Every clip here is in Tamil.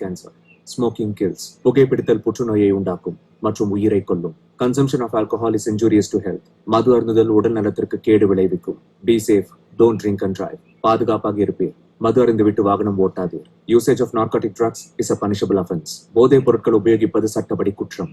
cancer. Smoking kills. புகைப்பிடித்தல் புற்றுநோயை உண்டாக்கும் மற்றும் உயிரை கொல்லும். Consumption of alcohol is injurious to health. மது அருந்துதல் உடல் நலத்திற்கு கேடு விளைவிக்கும். Be safe. Don't drink and drive. பாதுகாப்பாக இருப்பீர். மது அருந்துவிட்டு வாகனம் ஓட்டாதீர். Usage of narcotic drugs is a punishable offense. போதைப் பொருட்கள் உபயோகிப்பது சட்டப்படி குற்றம்.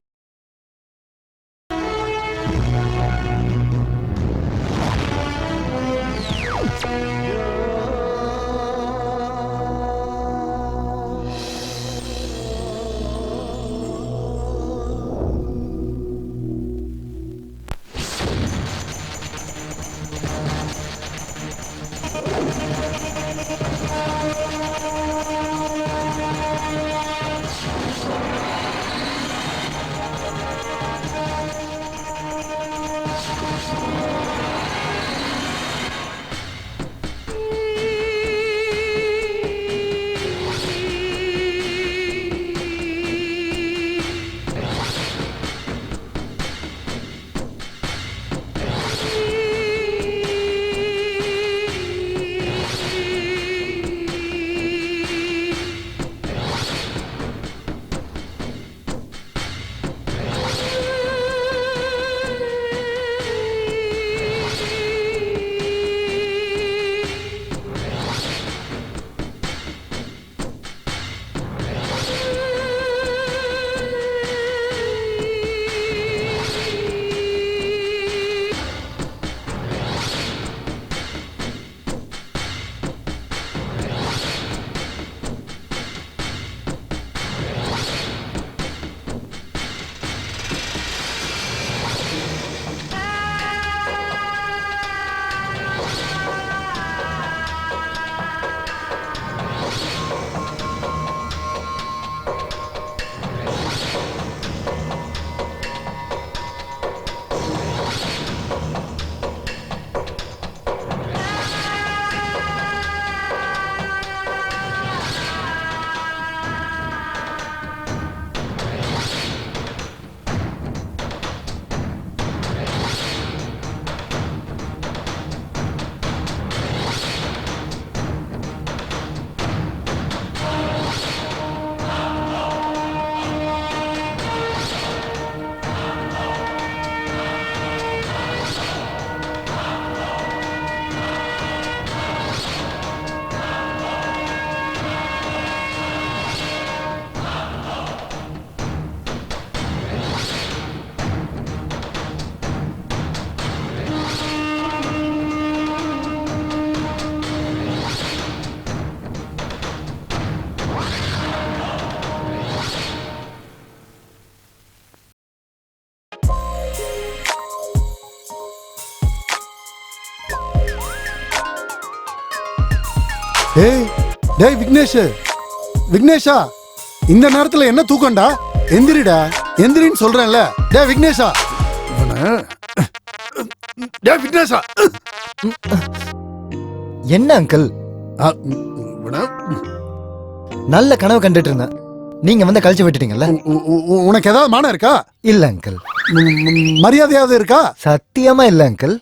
ஏய் டேய் விக்னேஷா இந்த நேரத்துல என்ன தூக்கம்டா? எந்திரிடா, எந்திரின்னு சொல்றேன்ல. டேய் விக்னேஷா, டேய் விக்னேஷா. என்ன அங்கிள்? நல்ல கனவு கண்டுட்டு இருந்தேன், நீங்க வந்து கழிச்சு விட்டுட்டீங்கல்ல. உனக்கு ஏதாவது மானம் இருக்கா? இல்ல அங்கிள். மரியாதையாவது இருக்கா? சத்தியமா இல்ல அங்கிள்.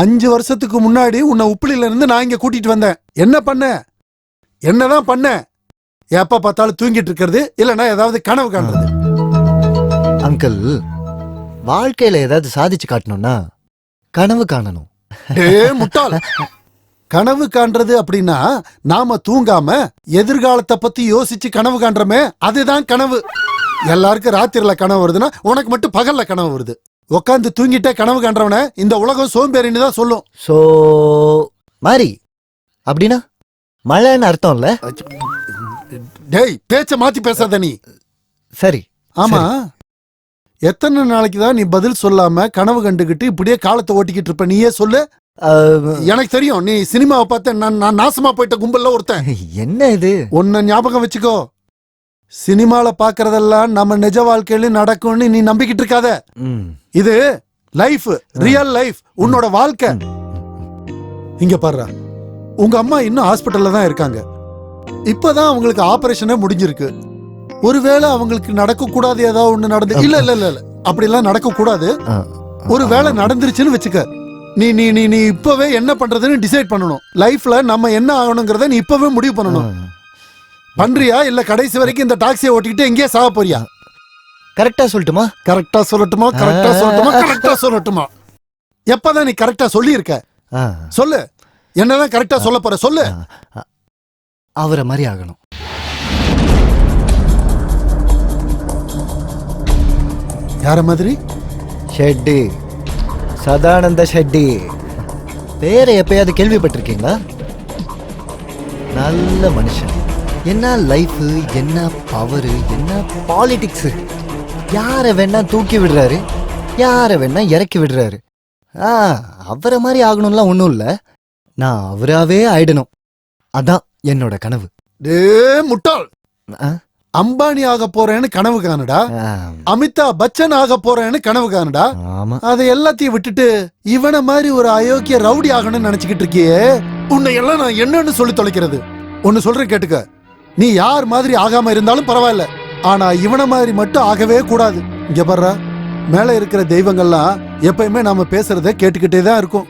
5 வருஷத்துக்கு முன்னாடி உன்னை உப்பிலில இருந்து நான் இங்க கூட்டிட்டு வந்தேன். என்ன பண்ண? என்னதான் பண்ண? எப்ப பார்த்தாலும் தூங்கிட்டு இருக்கிறது, இல்லன்னா ஏதாவது கனவு காண்றது. அங்கிள், வாழ்க்கையில ஏதாவது சாதிச்சு காட்டணும்னா கனவு காணணும். முட்டாள். கனவு காண்றது அப்படின்னா நாம தூங்காம எதிர்காலத்தை பத்தி யோசிச்சு கனவு காண்றமே, அதுதான் கனவு. எல்லாருக்கும் ராத்திரில கனவு வருதுன்னா உனக்கு மட்டும் பகல்ல கனவு வருது. உட்காந்து தூங்கிட்டே கனவு காண்றவன இந்த உலகம் சோம்பேறின்னு தான் சொல்லும். சோ மாறி அப்படின்னா மழைன்னு அர்த்தம் இல்ல? டேய், பேச்ச மாத்தி பேசாத நீ. சரி. ஆமா, எத்தனை நாளைக்கு தான் நீ பதில் சொல்லாம கனவு கண்டுகிட்டு இப்படியே காலத்தை ஓட்டிக்கிட்டு இருப்ப? நீயே சொல்லு. எனக்கு தெரியும், நீ சினிமாவை பார்த்த நான் நாசமா போயிட்ட கும்பல்ல ஒருத்தன். என்ன இது? ஒன்ன ஞாபகம் வச்சுக்கோ, சினிமால பாக்குறதெல்லாம் நம்ம நிஜ வாழ்க்கையில நடக்கும்னு நீ நம்பிக்கிட்டு இருக்காத. இது லைஃப், ரியல் லைஃப், உன்னோட வாழ்க்கை. இங்க பாரு, உங்க அம்மா இன்னும் ஹாஸ்பிட்டல்ல தான் இருக்காங்க. இப்பதான் அவங்களுக்கு ஆபரேஷனே முடிஞ்சிருக்கு. ஒருவேளை அவங்களுக்கு நடக்க கூடாது ஏதாவது ஒண்ணு நடந்து, இல்ல இல்ல இல்ல அப்படி எல்லாம் நடக்க கூடாது. ஒரு வேளை நடந்துருச்சுன்னு வச்சுக்க, நீ நீ நீ நீ இப்பவே என்ன பண்றதுன்னு டிசைட் பண்ணணும். லைஃப்ல நம்ம என்ன ஆகணுங்கிறத நீ இப்பவே முடிவு பண்ணணும். பண்றியா இல்ல கடைசி வரைக்கும் இந்த டாக்ஸியை ஓட்டிக்கிட்டு எங்கேயே சாக போறியா? கரெக்டா சொல்லட்டுமா? கரெக்டா சொல்லட்டுமா? கரெக்டா சொல்லட்டுமா? கரெக்டா சொல்லட்டுமா? எப்பதான் நீ கரெக்டா சொல்லி இருக்க? சொல்லு. என்னதான் கரெக்டா சொல்ல போற சொல்லு. அவரை மாதிரி ஆகணும். யார மாதிரி? ஷெட்டி, சதானந்த ஷெட்டி. பேரை எப்பயாவது கேள்விப்பட்டிருக்கீங்களா? நல்ல மனுஷன். என்ன லைஃப், என்ன பவர், என்ன பாலிடிக்ஸ். யாரை வேணா தூக்கி விடுறாரு, யாரை வேணா இறக்கி விடுறாரு. அவரை மாதிரி ஆகணும்லாம் ஒன்றும் இல்லை, நான் அவராவே ஆயிடணும். அதான் என்னோட கனவு. டே முட்டாள், அம்பானி ஆக போறேன்னு கனவு காணுடா, அமிதாப் பச்சன் ஆக போறேன்னு கனவு காணுடா. அதை எல்லாத்தையும் விட்டுட்டு இவனை மாதிரி ஒரு அயோக்கிய ரவுடி ஆகணும்னு நினைச்சுக்கிட்டு இருக்கியே, உன்னை எல்லாம் நான் என்னன்னு சொல்லி தொலைக்கிறது. ஒன்னு சொல்றேன் கேட்டுக்க, நீ யார் மாதிரி ஆகாம இருந்தாலும் பரவாயில்ல, ஆனா இவனை மாதிரி மட்டும் ஆகவே கூடாது. இங்க பாரு, மேல இருக்கிற தெய்வங்கள்லாம் எப்பயுமே நாம பேசுறத கேட்டுக்கிட்டே தான் இருக்கும்.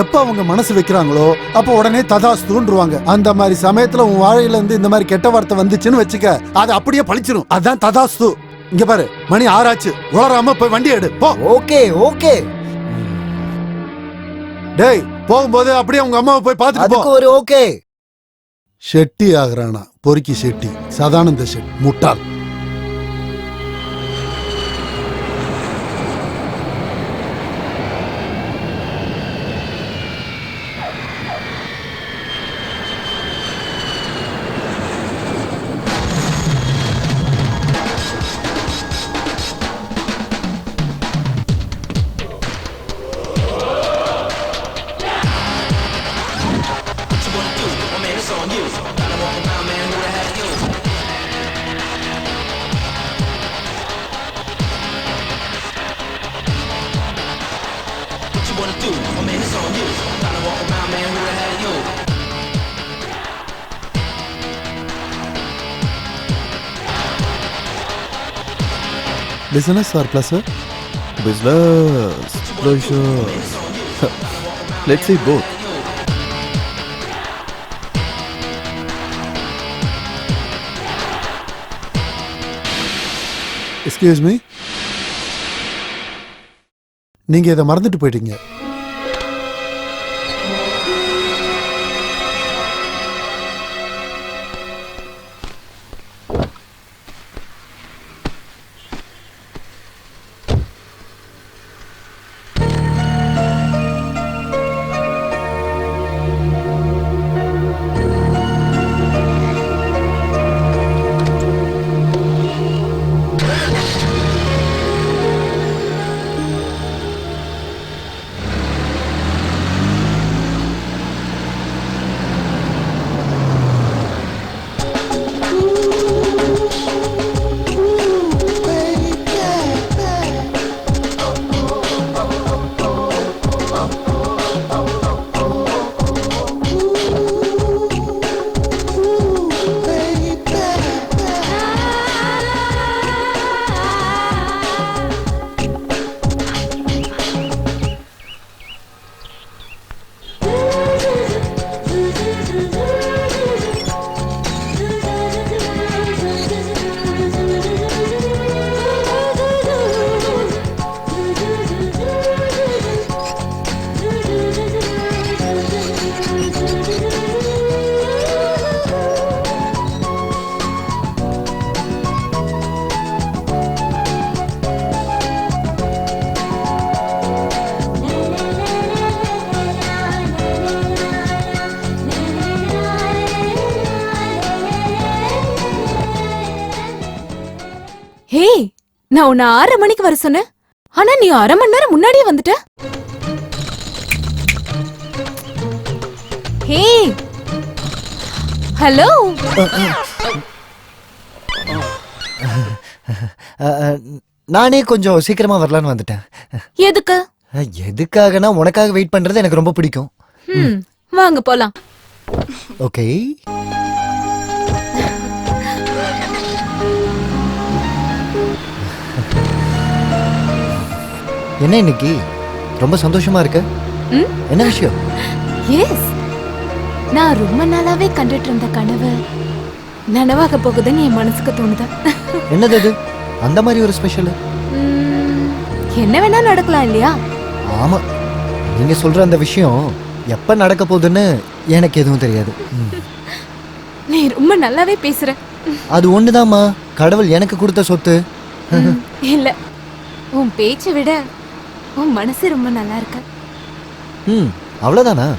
எப்ப அவங்க மனசு வைக்கிறாங்களோ அப்ப உடனே ததாஸ்துன்றுவாங்க. அந்த மாதிரி சமயத்துல உன் வாழையில இருந்து இந்த மாதிரி கெட்ட வார்த்தை வந்துச்சுன்னு வச்சுக்க, அது அப்படியே பழிச்சிடும். அதான் ததாஸ்து. இங்க பாரு, மணி 6 ஆச்சு, உளராம போய் வண்டி எடு போ. Okay okay. டேய், போகும்போது அப்படியே உங்க அம்மாவை போய் பார்த்துட்டு போ. ஒரு ஓகே. ஷெட்டி ஆகுறானா, பொறுக்கி ஷெட்டி, சதானந்த ஷெட்டி, முட்டாள். Business or pleasure? Business, pleasure. Let's say both. Excuse me. நீங்க இதை மறந்துட்டு போயிட்டீங்க. ஹே, நான் உன்னை 6:30 மணிக்கு வர சொன்னேன், ஆனா நீ 1/2 மணி நேரம் முன்னாடியே வந்துட்ட. ஹே, ஹலோ. நானே கொஞ்சம் சீக்கிரமா வரலான்னு வந்துட்டேன். எதுக்கு? எதுக்காகனா உனக்காக வெயிட் பண்றது எனக்கு ரொம்ப பிடிக்கும். வாங்க போலாம். ஓகே. என்ன இன்னைக்கு ரொம்ப சந்தோஷமா இருக்கு? என்ன விஷயம்? எஸ், நான் ரொம்ப நாளாவே கண்டுட்டு இருந்த கனவு நனவாக போகுதுன்னு என் மனசுக்கு தோணுது. என்னது அது? அந்த மாதிரி ஒரு ஸ்பெஷல்? என்ன வேணா நடக்கலாம் இல்லையா? ஆமா, நீங்க சொல்ற அந்த விஷயம் எப்ப நடக்க போகுதுன்னு எனக்கு எதுவும் தெரியாது. நீ ரொம்ப நல்லாவே பேசுற. அது ஒண்ணுதாம்மா கடவுள் எனக்கு கொடுத்த சொத்து. இல்ல, உன் பேச்சை விட உன் மனசு ரொம்ப நல்லா இருக்கு. அவ்வளவுதானா?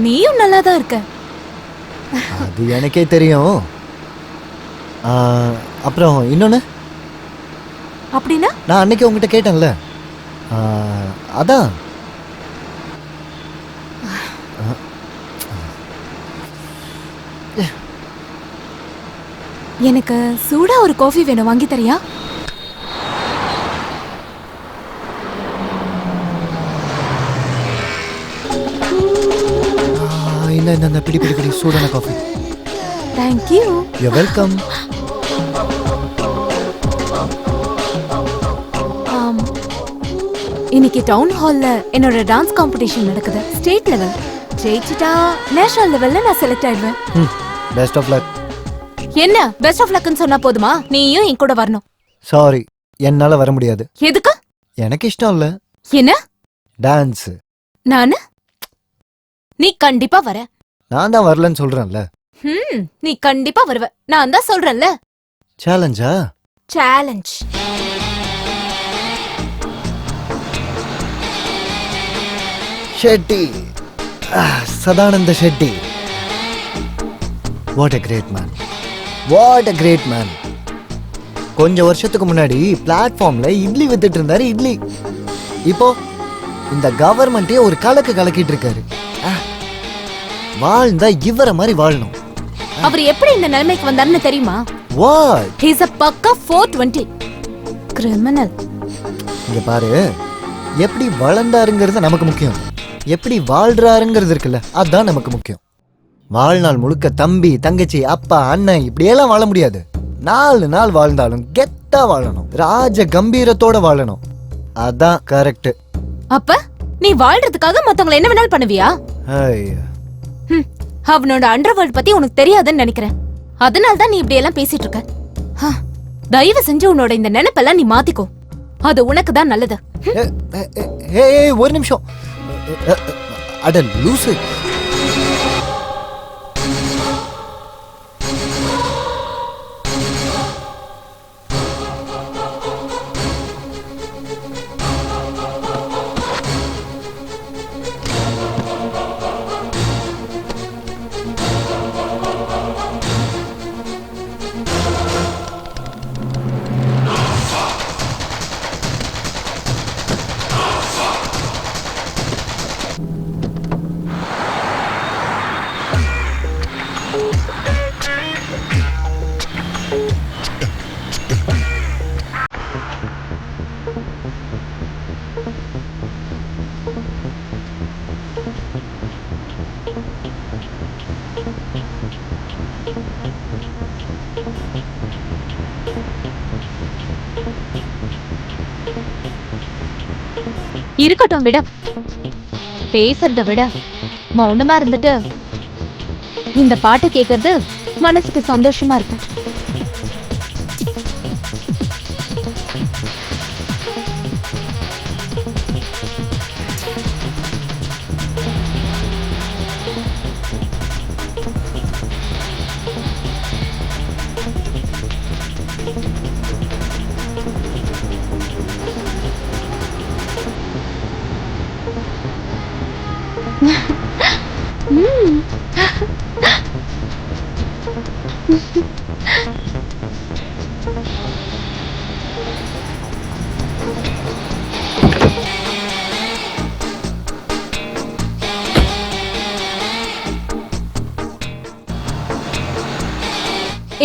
நீயும் நல்லாதான் இருக்க. அது எனக்கே தெரியும். அப்புறம் இன்னொன்னு, அப்படின்னா நான் அன்னைக்கு உங்ககிட்ட கேட்டேன்ல, அதான் எனக்கு சூடா ஒரு காஃபி வேணும், வாங்கி தரியா? இந்த பிடி பிடி பிடி சூடான coffee. Thank you. You welcome. இன்னைக்கு டவுன் ஹால்ல என்னோட டான்ஸ் காம்படிஷன் நடக்குது. State level. ஜெயிச்சிட்டா நேஷனல் லெவல்ல நான் செலக்ட் ஆயிடுவேன். Best of luck. என்ன பெஸ்ட் ஆஃப் லக்னு சொன்னா போதுமா? நீயும் என் கூட வரணும். சாரி, என்னால வர முடியாது. எதுக்கு? எனக்கு இஷ்டம் இல்ல. என்ன? டான்ஸ். நானு? நீ கண்டிப்பா வர. நான் தான் வரலன்னு சொல்றேன்ல. நீ கண்டிப்பா வருவ. நான் தான் சொல்றேன்ல. சேலஞ்சா? Challenge. Shetty, Sadananda Shetty. What a great man. What a great man. கொஞ்சம் வருஷத்துக்கு முன்னாடி பிளாட்ஃபார்ம்ல இட்லி வித்துட்டு இருந்தாரு. இட்லி. இப்போ இந்த கவர்மெண்டே ஒரு கலக்கு கலக்கிட்டு இருக்காரு. வாழ்ந்தா இவரை மாதிரி வாழணும். அவர் எப்படி இந்த நிலைமைக்கு வந்தாருன்னு தெரியுமா? வாட்? He is a பக்கா 420 கிரிமினல். இங்க பாரு, எப்படி வளர்ந்தாருங்கிறது நமக்கு முக்கியம், எப்படி வாழ்றாருங்கிறது இருக்குல்ல, அதான் நமக்கு முக்கியம். வாழ்நாள் முழுக்க தம்பி தங்கச்சி அப்பா அண்ணன் இப்படியெல்லாம் வாழ முடியாது. 4 நாள் வாழ்ந்தாலும் கெத்தா வாழணும், ராஜ கம்பீரத்தோட வாழணும். அதான் கரெக்ட். அப்ப நீ வாழ்றதுக்காக மத்தவங்களை என்ன வேணாலும் பண்ணுவியா? அவனோட அண்டர்வேர்ல்ட் பத்தி உனக்கு தெரியாதுன்னு நினைக்கிறேன். அதனால தான் நீ இப்படி எல்லாம் பேசிட்டு இருக்க. தயவு செஞ்சு உன்னோட இந்த நினைப்பெல்லாம் நீ மாத்திக்கோ. அது உனக்கு தான் நல்லது. ஒரு நிமிஷம். அட லூசு. இருக்கட்டும், விட. பேசுறத விட மௌனமா இருந்துட்டு இந்த பாட்டு கேக்குறது மனசுக்கு சந்தோஷமா இருக்கு.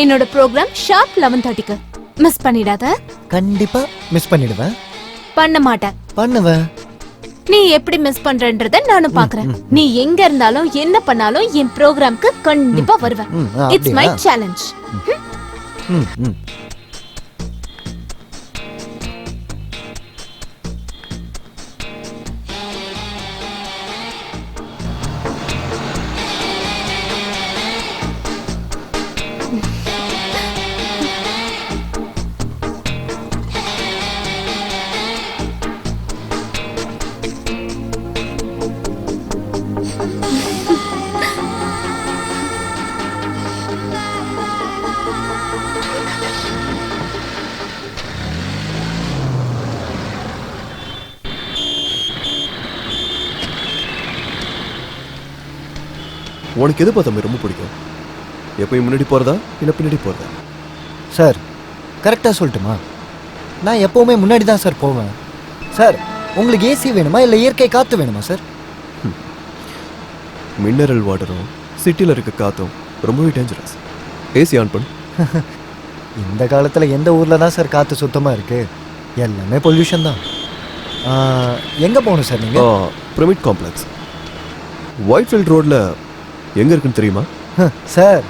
என்னோட ப்ரோக்ராம் ஷார்ப் 11:30க்கு. மிஸ் பண்ணிடாத. கண்டிப்பா மிஸ் பண்ணிடுவேன். பண்ண மாட்டேன். பண்ணுவேன். நீ எப்படி மிஸ் பண்றன்றத நானும் பாக்குறேன். நீ எங்க இருந்தாலும் என்ன பண்ணாலும் என் ப்ரோக்ராம்க்கு கண்டிப்பா வருவேன். It's my challenge. உனக்கு எது பார்த்தா ரொம்ப பிடிக்கும்? எப்பயும் முன்னாடி போகிறதா இல்லை பின்னாடி போகிறதா? சார் கரெக்டாக சொல்லட்டுமா? நான் எப்போவுமே முன்னாடி தான் சார் போவேன். சார் உங்களுக்கு ஏசி வேணுமா இல்லை இயற்கை காற்று வேணுமா சார்? மினரல் வாட்டரும் சிட்டியில் இருக்க காற்றும் ரொம்பவே டேஞ்சரஸ். ஏசி ஆன் பண்ணு. இந்த காலத்தில் எந்த ஊரில் தான் சார் காற்று சுத்தமாக இருக்குது? எல்லாமே பொல்யூஷன் தான். எங்கே போகணும் சார் நீங்கள்? பிரமிட் காம்ப்ளெக்ஸ் ஒயிட்ஃபீல்ட் ரோடில் எங்கே இருக்குன்னு தெரியுமா? சார்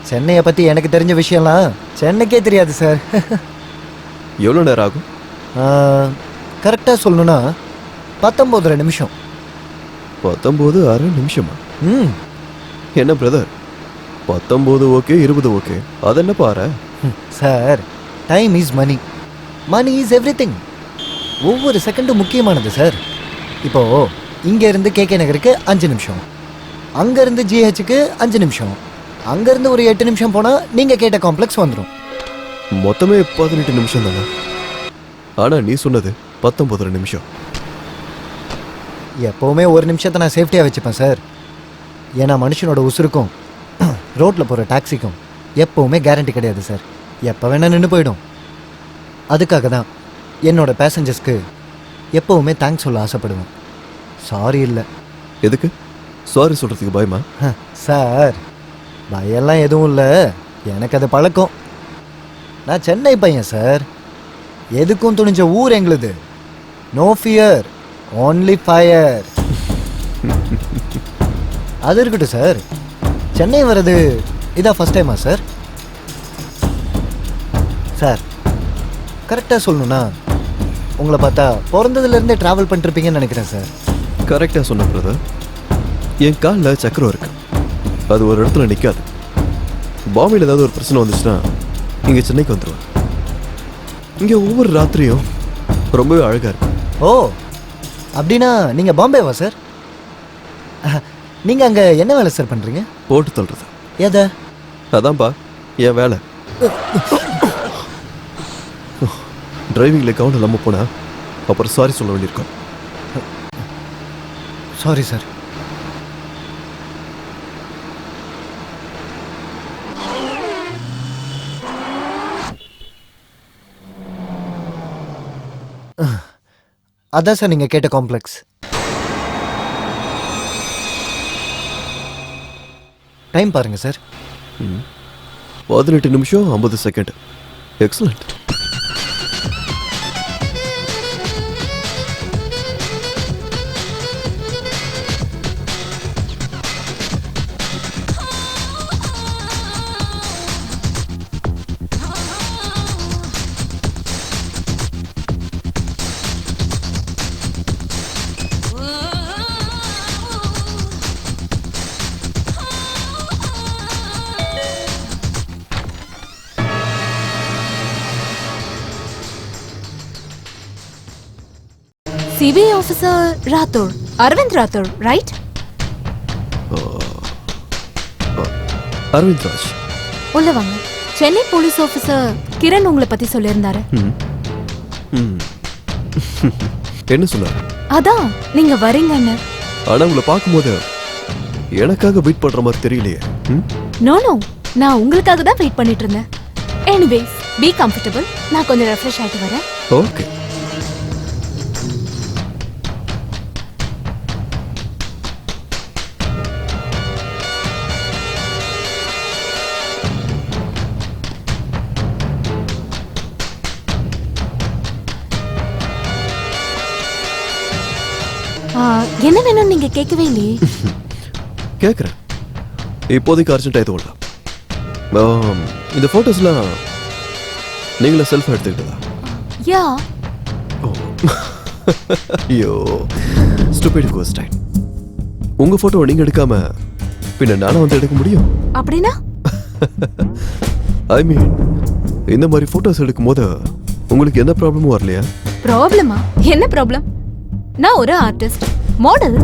சென்னையை பற்றி எனக்கு தெரிஞ்ச விஷயம்லாம் சென்னைக்கே தெரியாது சார். எவ்வளோ நேரம் ஆகும்? கரெக்டாக சொல்லணுன்னா 19 நிமிஷம். 19 அரை நிமிஷமா? ம் என்ன பிரதர், 19 ஓகே 20 ஓகே, அது என்ன பாரு? Sir time is money, money is everything. ஒவ்வொரு செகண்டும் முக்கியமானது சார். இப்போது இங்கேருந்து கேகே நகருக்கு 5 நிமிஷம், அங்கேருந்து ஜிஹெச்சுக்கு 5 நிமிஷம், அங்கேருந்து ஒரு 8 நிமிஷம் போனால் நீங்கள் கேட்ட காம்ப்ளெக்ஸ் வந்துடும். மொத்தமே 18 நிமிஷம் தானே. ஆனால் நீ சொன்னது 19 நிமிஷம். எப்போவுமே ஒரு நிமிஷத்தை நான் சேஃப்டியாக வச்சுப்பேன் சார். ஏன்னா மனுஷனோட உசுருக்கும் ரோட்டில் போகிற டாக்ஸிக்கும் எப்போவுமே கேரண்டி கிடையாது சார். எப்போ வேணால் நின்று போயிடும். அதுக்காக தான் என்னோட பேசஞ்சர்ஸ்க்கு எப்போவுமே தேங்க்ஸ் சொல்ல ஆசைப்படுவேன். சாரி இல்லை. எதுக்கு சாரி சொல்கிறதுக்கு பயமா? சார் பயம்லாம் எதுவும் இல்லை, எனக்கு அது பழக்கம். நான் சென்னை பையன் சார். எதுக்கும் துணிஞ்ச ஊர் எங்களுது. No fear, only fire. அது இருக்கட்டும் சார், சென்னை வர்றது இதான் ஃபர்ஸ்ட் டைமா சார்? சார் கரெக்டாக சொல்லணுன்னா உங்களை பார்த்தா பிறந்ததுலேருந்தே ட்ராவல் பண்ணிருப்பீங்கன்னு நினைக்கிறேன் சார். கரெக்டாக சொன்ன பிரதர். என் காலில் சக்கரம் இருக்கு, அது ஒரு இடத்துல நிற்காது. பாம்பேயில் ஏதாவது ஒரு பிரச்சனை வந்துச்சுன்னா இங்கே சென்னைக்கு வந்துடுவேன். இங்கே ஒவ்வொரு ராத்திரியும் ரொம்பவே அழகாக இருக்கும். ஓ அப்படின்னா நீங்கள் பாம்பேவா சார்? நீங்கள் அங்கே என்ன வேலை சார் பண்ணுறீங்க? போட்டு தள்ளுறது. எதை? அதான்ப்பா என் வேலை. டிரைவிங்கில் கவுண்ட் இல்லாமல் போனால் அப்புறம் சாரி சொல்ல வேண்டியிருக்கோம். Sorry sir. அதான் சார் நீங்கள் கேட்ட காம்ப்ளெக்ஸ். டைம் பாருங்க சார். 18 நிமிஷம் 50 second. Excellent. CBI officer Rathore, Arvind Rathore, right? Arvind Raj. உள்ள வாங்க. சென்னை போலீஸ் ஆஃபீஸர் கிரண் உங்களை பத்தி சொல்லியிருந்தாரு. என்ன சொன்னார்? அதான் நீங்க வரீங்கன்னு. ஆனா உங்களை பார்க்கும்போது எனக்காக வெயிட் பண்ற மாதிரி தெரியலையே. நோ நோ, நான் உங்களுக்காக தான் வெயிட் பண்ணிட்டு இருந்தேன். Anyways be comfortable. நான் கொஞ்சம் ரெஃப்ரெஷ் ஆயிட்டு வரேன். ஓகே. என்ன வேணும் நீங்க கேட்கவே இல்லையே. கேட்குறேன். இப்போதைக்கு அர்ஜென்ட் எதுவும் இல்லை. இந்த ஃபோட்டோஸ்லாம் நீங்களே செல்ஃப் எடுத்துக்கிட்டதா? யா. ஐயோ ஸ்டூபிட் கொஸ்டின். உங்க ஃபோட்டோ நீங்க எடுக்காம பின்ன நானும் வந்து எடுக்க முடியும்? அப்படின்னா ஐ மீன் இந்த மாதிரி ஃபோட்டோஸ் எடுக்கும்போது உங்களுக்கு எந்த ப்ராப்ளமும் வரலையா? ப்ராப்ளமா? என்ன ப்ராப்ளம்? நான் ஒரு ஆர்டிஸ்ட், மாடல்.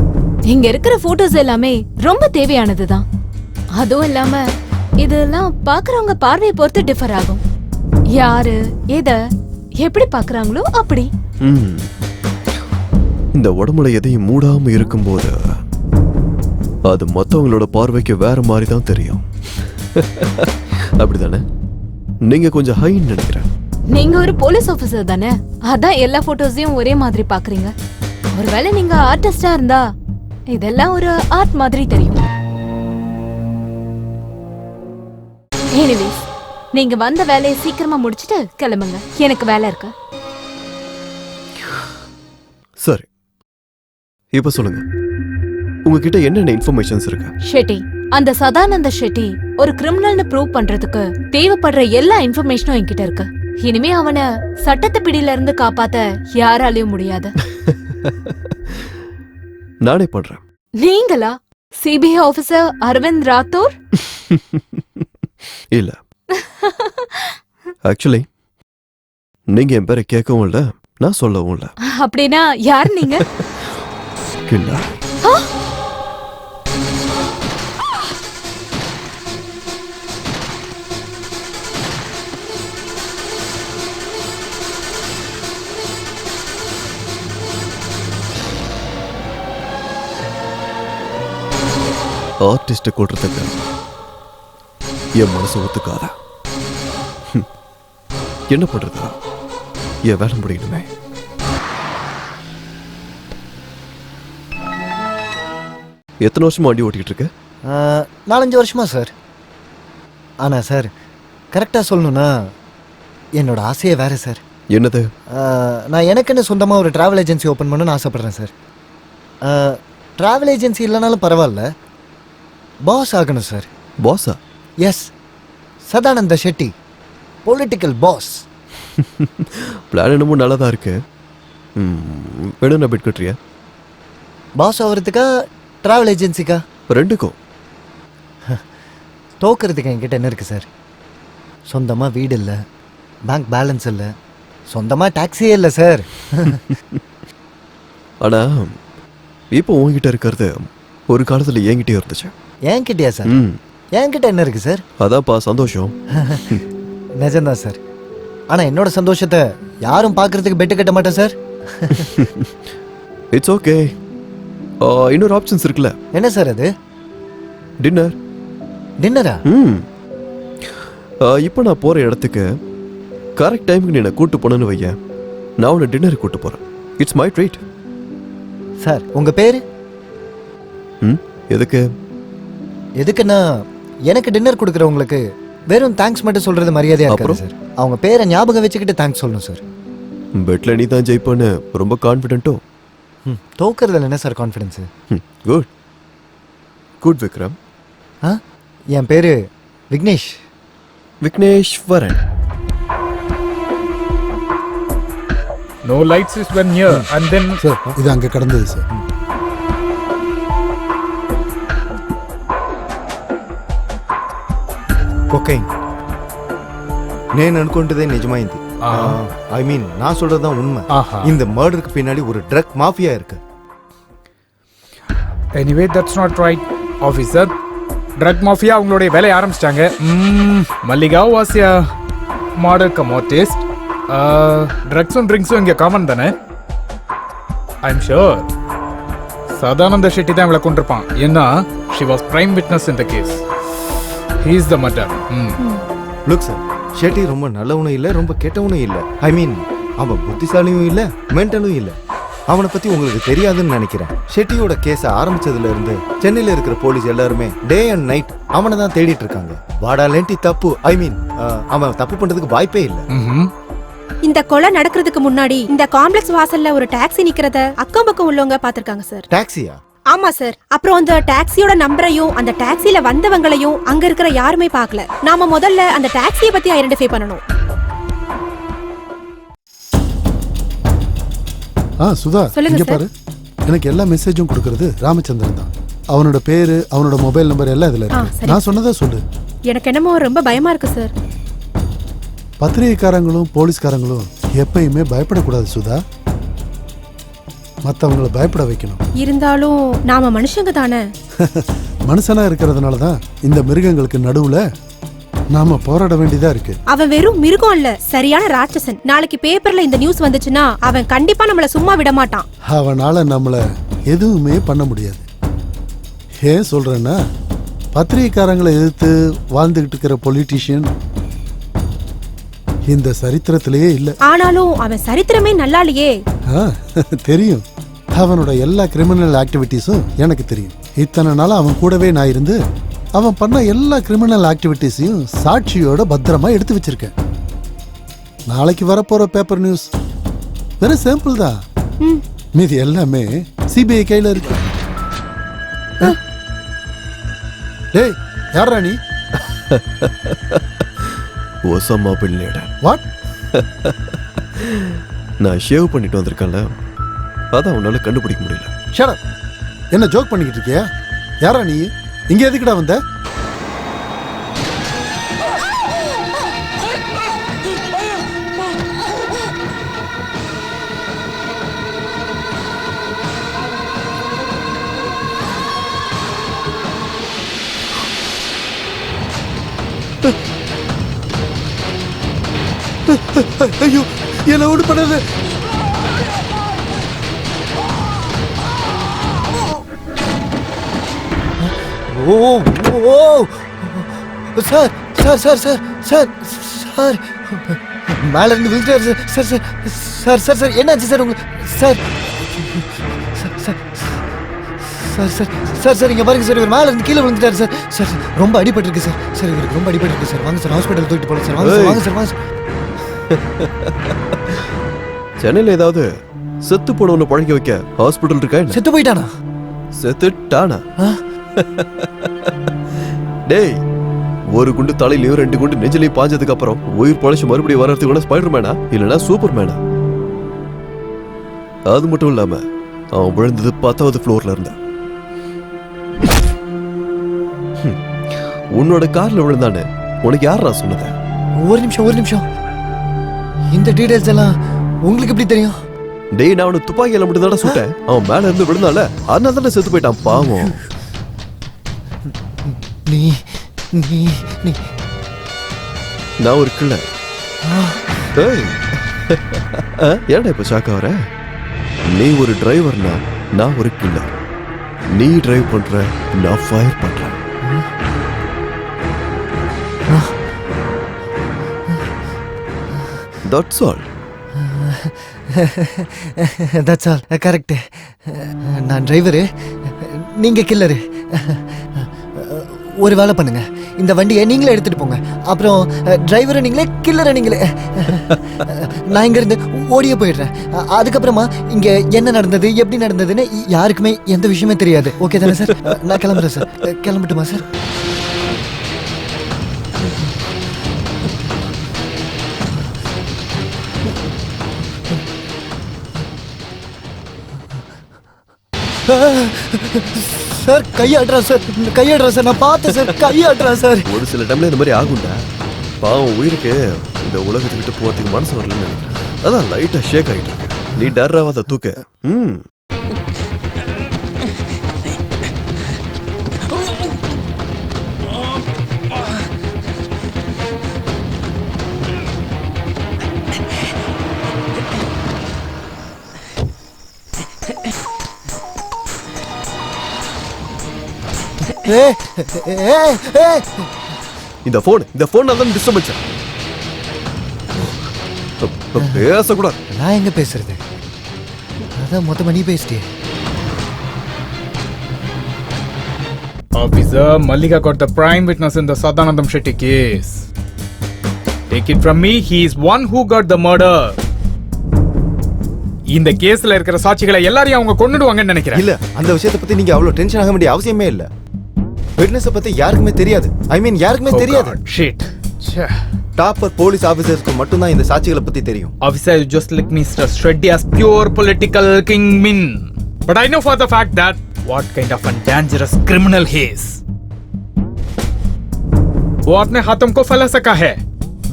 இங்க இருக்கிற போட்டோஸ் எல்லாமே ரொம்ப தேவையானதுதான். அதுவும் இல்லாம இதெல்லாம் பாக்குறவங்க பார்வையை பொறுத்து டிஃபர் ஆகும். யாரு எத எப்படி பாக்குறாங்களோ அப்படி. இந்த உடம்புல எதையும் மூடாம இருக்கும்போது அது மற்றவங்களோட பார்வைக்கு வேற மாதிரி தான் தெரியும். அப்படிதானே? நீங்க கொஞ்சம் ஹைன்னு நினைக்கிறேன். நீங்க ஒரு போலீஸ் ஆபீசர் தானே, அதான் எல்லா போட்டோஸையும் ஒரே மாதிரி பாக்குறீங்க. ஒருவேளை நீங்க ஆர்டிஸ்டா இருந்தா இதெல்லாம் ஒரு ஆர்ட் மாதிரி தெரியும். எனிவேஸ், நீங்க வந்த வேலையை சீக்கிரமா முடிச்சிட்டு கிளம்புங்க, எனக்கு வேலை இருக்கு. சரி, இப்ப சொல்லுங்க, உங்ககிட்ட என்னென்ன இன்ஃபர்மேஷன்ஸ் இருக்கு? ஷெட்டி, அந்த சதானந்த ஷெட்டி ஒரு கிரிமினல்னு ப்ரூவ் பண்றதுக்கு தேவைப்படுற எல்லா இன்ஃபர்மேஷனும் என்கிட்ட இருக்கு. இனிமே அவனை சட்டத்து பிடியில இருந்து காப்பாத்த யாராலையும் முடியாது. நானே பண்றேன். நீங்களா? CBI officer Aravind Rathore? இல்ல, ஆக்சுவலி நீங்க என் பேரை கேட்கவும் இல்ல, நான் சொல்லவும் இல்ல. அப்படின்னா யார் நீங்க? இல்ல, ஆர்டிஸ்ட கூட்டுறதுக்கு என் மனசு ஒத்துக்காத. என்ன பண்றது? என் வேலை முடியணுமே. எத்தனை வருஷமா வண்டி ஓட்டிக்கிட்டு இருக்க? 4-5 வருஷமா சார். ஆனா சார், கரெக்டாக சொல்லணும்னா என்னோட ஆசையே வேற சார். என்னது? நான் எனக்குன்னு சொந்தமாக ஒரு ட்ராவல் ஏஜென்சி ஓப்பன் பண்ணணும்னு ஆசைப்பட்றேன் சார். ட்ராவல் ஏஜென்சி இல்லைனாலும் பரவாயில்ல, பாஸ் ஆகணும் சார். பாஸா? Yes, Sadananda Shetty, political boss. Plan என்னமோ நல்லா தான் இருக்கு. வேணும் நான் பிட் கட்டுறியா? பாஸ் ஆகிறதுக்கா ட்ராவல் ஏஜென்சிக்கா? ரெண்டுக்கும். தோக்கிறதுக்கு என்கிட்ட என்ன இருக்குது சார்? சொந்தமாக வீடு இல்லை, பேங்க் பேலன்ஸ் இல்லை, சொந்தமாக டாக்ஸியே இல்லை சார். ஆனா இப்போ உங்ககிட்ட இருக்கிறது ஒரு காலத்தில் என்கிட்டயே இருந்துச்சு. என்கிட்டயா சார்? என்கிட்ட என்ன இருக்குது சார்? அதான்ப்பா சந்தோஷம். நிஜம்தான் சார். ஆனால் என்னோட சந்தோஷத்தை யாரும் பார்க்கறதுக்கு பெட்டு கட்ட மாட்டேன் சார். It's okay. இன்னொரு ஆப்ஷன்ஸ் இருக்குல்ல. என்ன சார் அது? டின்னர். டின்னரா? இப்போ நான் போகிற இடத்துக்கு கரெக்ட் டைமுக்கு நீ என்னை கூட்டு போனேன்னு வையேன், நான் உன்னை டின்னருக்கு கூட்டு போகிறேன். It's my treat. சார், உங்கள் பேர்? எதுக்கு? எதுக்குன்னா எனக்கு டின்னர் கொடுக்குறவங்களுக்கு வெறும் தேங்க்ஸ் மட்டும் சொல்கிறது மரியாதையாக இருக்காது சார். அவங்க பேரை ஞாபகம் வச்சுக்கிட்டு தேங்க்ஸ் சொல்லணும் சார். பெட்டில் நீ தான் ஜெயிப்பேன்னு ரொம்ப கான்ஃபிடென்ட்டோ? தோக்கிறதுல என்ன sir confidence? Good good Vikram. என் பேர் Vignesh. Vigneshwaran. No lights is when here and then. Sir, இது அங்கே கடந்தது சார். కొకైన్ నేను అనుకుంటదే నిజమైంది. ஐ மீன் நான் சொல்றது தான் உண்மை. இந்த மர்டருக்கு பின்னாடி ஒரு ட்ரக் மாஃபியா இருக்கு. Anyway, that's not right, officer. Drug mafia அவங்களுடைய வேலையை ஆரம்பிச்சிட்டாங்க. Mallika was a model commodist. ட்ரக்ஸும் ட்ரிங்க்ஸும் இங்கே காமன் தானே? I am sure Sadananda Shetty தான் இவளை கொண்டிருப்பான். ஏன்னா she was prime witness in the case. He is the murderer. Look sir, Shetty ரொம்ப நல்லவனும் இல்லை, ரொம்ப கெட்டவனும் இல்லை. ஐ மீன் அவன் புத்திசாலியும் இல்லை, மென்டலும் இல்லை. அவனை பத்தி உங்களுக்கு தெரியாதுன்னு நினைக்கிறேன். ஷெட்டியோட கேஸை ஆரம்பிச்சதுல இருந்து சென்னையில இருக்கிற போலீஸ் எல்லாருமே டே அண்ட் நைட் அவனை தான் தேடிட்டு இருக்காங்க. வாடா லேண்டி தப்பு, ஐ மீன் அவன் தப்பு பண்றதுக்கு வாய்ப்பே இல்லை. இந்த கொலை நடக்கிறதுக்கு முன்னாடி இந்த காம்ப்ளெக்ஸ் வாசல்ல ஒரு டாக்ஸி நிக்கிறத அக்கம் பக்கம் உள்ளவங்க பாத்திருக்காங்க சார். டாக்ஸியா? ஆமா சார். அப்புறம் அந்த டாக்ஸியோட நம்பரையும் அந்த டாக்ஸில வந்தவங்களையும் அங்க இருக்கிற யாருமே பார்க்கல. நாம முதல்ல அந்த டாக்ஸியை பத்தி ஐடென்டிஃபை பண்ணணும். சுதா, சொல்லுங்க இங்க பாரு. எனக்கு எல்லா மெசேஜும் கொடுக்கறது ராமச்சந்திரன் தான். அவனோட பேரு, அவனோட மொபைல் நம்பர் எல்லாம் இதுல இருக்கு. நான் சொன்னதா சொல்லு. எனக்கு என்னமோ ரொம்ப பயமா இருக்கு சார். பத்திரிகைக்காரங்களும் போலீஸ்காரங்களும் எப்பயுமே பயப்படக்கூடாது சுதா. மற்றவங்களை பயப்பட வைக்கணும். இருந்தாலும் நாம மனுஷங்க தானே. மனுஷனா இருக்கிறதுனால தான் இந்த மிருகங்களுக்கு நடுவுல நாம போராட வேண்டியதா இருக்கு. அவன் வெறும் மிருகம் இல்ல, சரியான ராட்சசன். நாளைக்கு பேப்பர்ல இந்த நியூஸ் வந்துச்சுன்னா அவன் கண்டிப்பா நம்மள சும்மா விட மாட்டான். அவனால நம்மள எதுவுமே பண்ண முடியாது. ஏன் சொல்றேன்னா பத்திரிகைக்காரங்களை எதிர்த்து வாழ்ந்துகிட்டு இருக்கிற பொலிட்டீஷியன் இந்த சரித்திரத்திலேயே இல்லை. ஆனாலும் அவன் சரித்திரமே நல்லா இல்லையே. தெரியும், அவனோட எல்லா கிரிமினல் ஆக்டிவிட்டீஸும் எனக்கு தெரியும். இத்தனை நாள் அவன் கூடவே நான் இருந்து அவன் பண்ண எல்லா கிரிமினல் ஆக்டிவிட்டீஸையும் சாட்சியோட பத்திரமா எடுத்து வச்சிருக்கேன். நாளைக்கு வரப்போற பேப்பர் நியூஸ் வெறும் சாம்பிள் தான். மீதி எல்லாமே சிபிஐ கையில இருக்கு. டேய் யாரா நீ? Osama bin Laden. வாட்? நான் ஷேவ் பண்ணிட்டு வந்திருக்கேன்ல, அதான் உன்னால கண்டுபிடிக்க முடியல. Shut up. என்ன ஜோக் பண்ணிக்கிட்டு இருக்கியா? யாரா நீ? இங்க எதுக்குடா வந்த? ஐயோ, என்ன ஒண்ணு பண்ணாத. ஓ ஓ sir sir sir sir sir sir மேல இருந்து விழுந்துட்டாரு sir. Sir sir sir sir என்னாச்சு சார் உங்களுக்கு? Sir sir sir sir sir sir இங்க பாருங்க சார், இவர் மேல இருந்து கீழே விழுந்துட்டாரு சார். சார் ரொம்ப அடிபட்டு இருக்கு சார். சார் இவருக்கு ரொம்ப அடிபட்டு இருக்கு சார். வாங்க சார் ஹாஸ்பிட்டல் தூக்கிட்டு போகலாம் சார். வாங்க சார் வாங்க சார் வாங்க சார். சென்னையில ஏதாவது செத்து போனவனை பழக்க வைக்க ஹாஸ்பிட்டல் இருக்கா? செத்து போயிட்டானா? செத்துட்டானா? டேய், ஒரு குண்டு தலையிலயும் 2 குண்டு நெஞ்சிலையும் பாஞ்சதுக்கு அப்புறம் உயிர் பழச்சு மறுபடியும் வர்றதுக்கு கூட ஸ்பைடர்மேனா இல்லனா சூப்பர்மேனா? அது மட்டும் இல்லாம அவன் விழுந்தது 10வது ஃப்ளோர்ல இருந்தா. உன்னோட கார்ல விழுந்தானே, உனக்கு யாரா சொன்னது? ஒரு நிமிஷம். இந்த டீடைல்ஸ் எல்லாம் உங்களுக்கு எப்படி தெரியும்? டேய், நான் அவனுக்கு துப்பாக்கியில மட்டும் தானே சுட்டேன். அவன் மேல இருந்து விழுந்தால அதனால தானே செத்து போயிட்டான் பாவம். நீ நீ நீ நான் ஒரு கில்லர். ஏன்டா இப்ப ஷாக் ஆகுற? நீ ஒரு டிரைவர்னா நான் ஒரு கில்லர். நீ டிரைவ் பண்ற, நான் ஃபயர் பண்றேன். That's all. That's all correct. நான் டிரைவரு, நீங்க கில்லரு. ஒரு வேலை பண்ணுங்க, இந்த வண்டியை நீங்களே எடுத்துட்டு போங்க. அப்புறம் டிரைவரை நீங்களே, கில்லரை நீங்களே. நான் இங்க இருந்து ஓடியே போயிடுறேன். அதுக்கப்புறமா இங்க என்ன நடந்தது, எப்படி நடந்ததுன்னு யாருக்குமே எந்த விஷயமே தெரியாது. ஓகே தானே சார்? நான் கிளம்புறேன் சார். கிளம்பட்டுமா சார்? சார் கையாடுறா சார், நான் பார்த்தேன் சார், கையாடுறா சார். ஒரு சில டைம்ல இந்த மாதிரி ஆகும்டா. பாவம் உயிருக்கு இந்த உலகத்துக்கிட்ட போறதுக்கு மனசு வரலன்னு நினைக்கிறேன். அதான் லைட்டா ஷேக் ஆகிட்டு இருக்கு. நீ டர்ராவாத தூக்க. இந்த போன் தான் டிஸ்டர்பன்ஸ். பேசக்கூடாது. நான் எங்க பேசுறது? அதான் மொத்தமா நீ பேசிட்டே. Officer, Mallika got the prime witness in the Sadanandam Shetty case. Take it from me, he is one who got the murder. இந்த கேஸ்ல இருக்கிற சாட்சிகளை எல்லாரையும் அவங்க கொன்னுடுவாங்கன்னு நினைக்கிறேன். இல்ல, அந்த விஷயத்தை பத்தி நீங்க அவ்வளவு டென்ஷன் ஆக வேண்டிய அவசியமே இல்ல. விட்னஸ் பத்தி யாருக்குமே தெரியாது. யாருக்குமே தெரியாது. Shit. டாப்பர் போலீஸ் ஆபீசர்ஸ்க்கு மட்டும் தான் இந்த சாட்சிகளை பத்தி தெரியும். Officer, you just like Mr. Reddy as pure political kingpin. But I know for the fact that what kind of a dangerous criminal he is. वो अपने हाथों को फैला सका है.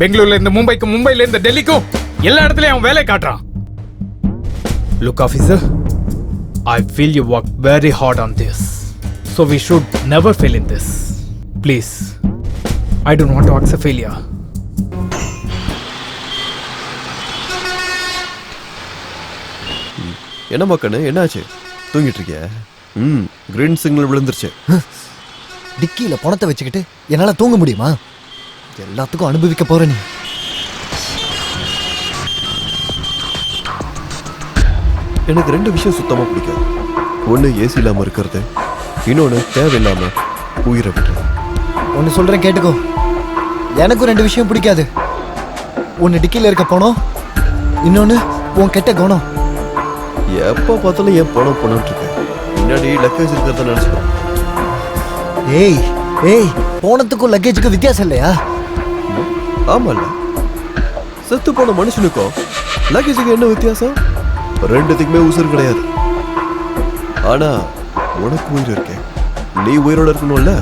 बेंगलुरु लेंद मुंबई को, मुंबई लेंद दिल्ली को, எல்லா இடத்துலயும் அவன் வேலை காட்டுறான். Look, officer, I feel you worked very hard on this. So we should never fail in this. Please, I don't want to accept failure. என்ன மக்கனே, என்னாச்சு? தூங்கிட்டு இருக்கியா? கிரீன் சிக்னல் விழுந்துருச்சு. டிக்கியில பணத்தை வச்சுக்கிட்டு என்னால தூங்க முடியுமா? எல்லாத்துக்கும் அனுபவிக்க போற நீ. எனக்கு 2 விஷயம் சுத்தமா பிடிக்காது. ஒண்ணு ஏசி இல்லாம இருக்கிறது, இன்னொன்னு தேவையில்லாம உயிரை விடுறது. ஒன்னு சொல்றேன் கேட்டுக்கோ. எனக்கும் 2 விஷயம் பிடிக்காது. ஒன்னு டிக்கியில இருக்க பணம், இன்னொன்னு உன் கெட்ட குணம். எப்ப பார்த்தாலும் என் பணம் பணம்ட்டு இருக்கேன். பின்னாடி லக்கேஜ் இருக்கிறத நினைச்சுக்கோ. ஏய் ஏய், போனத்துக்கும் லக்கேஜுக்கும் வித்தியாசம் இல்லையா? ஆமால, செத்து போன மனுஷனுக்கும் லக்கேஜுக்கு என்ன வித்தியாசம்? 2த்துக்குமே உசுறு கிடையாது. ஆனா உனக்கு உயிர் இருக்கேன், நீ உயிரோட இருக்கணும்ல,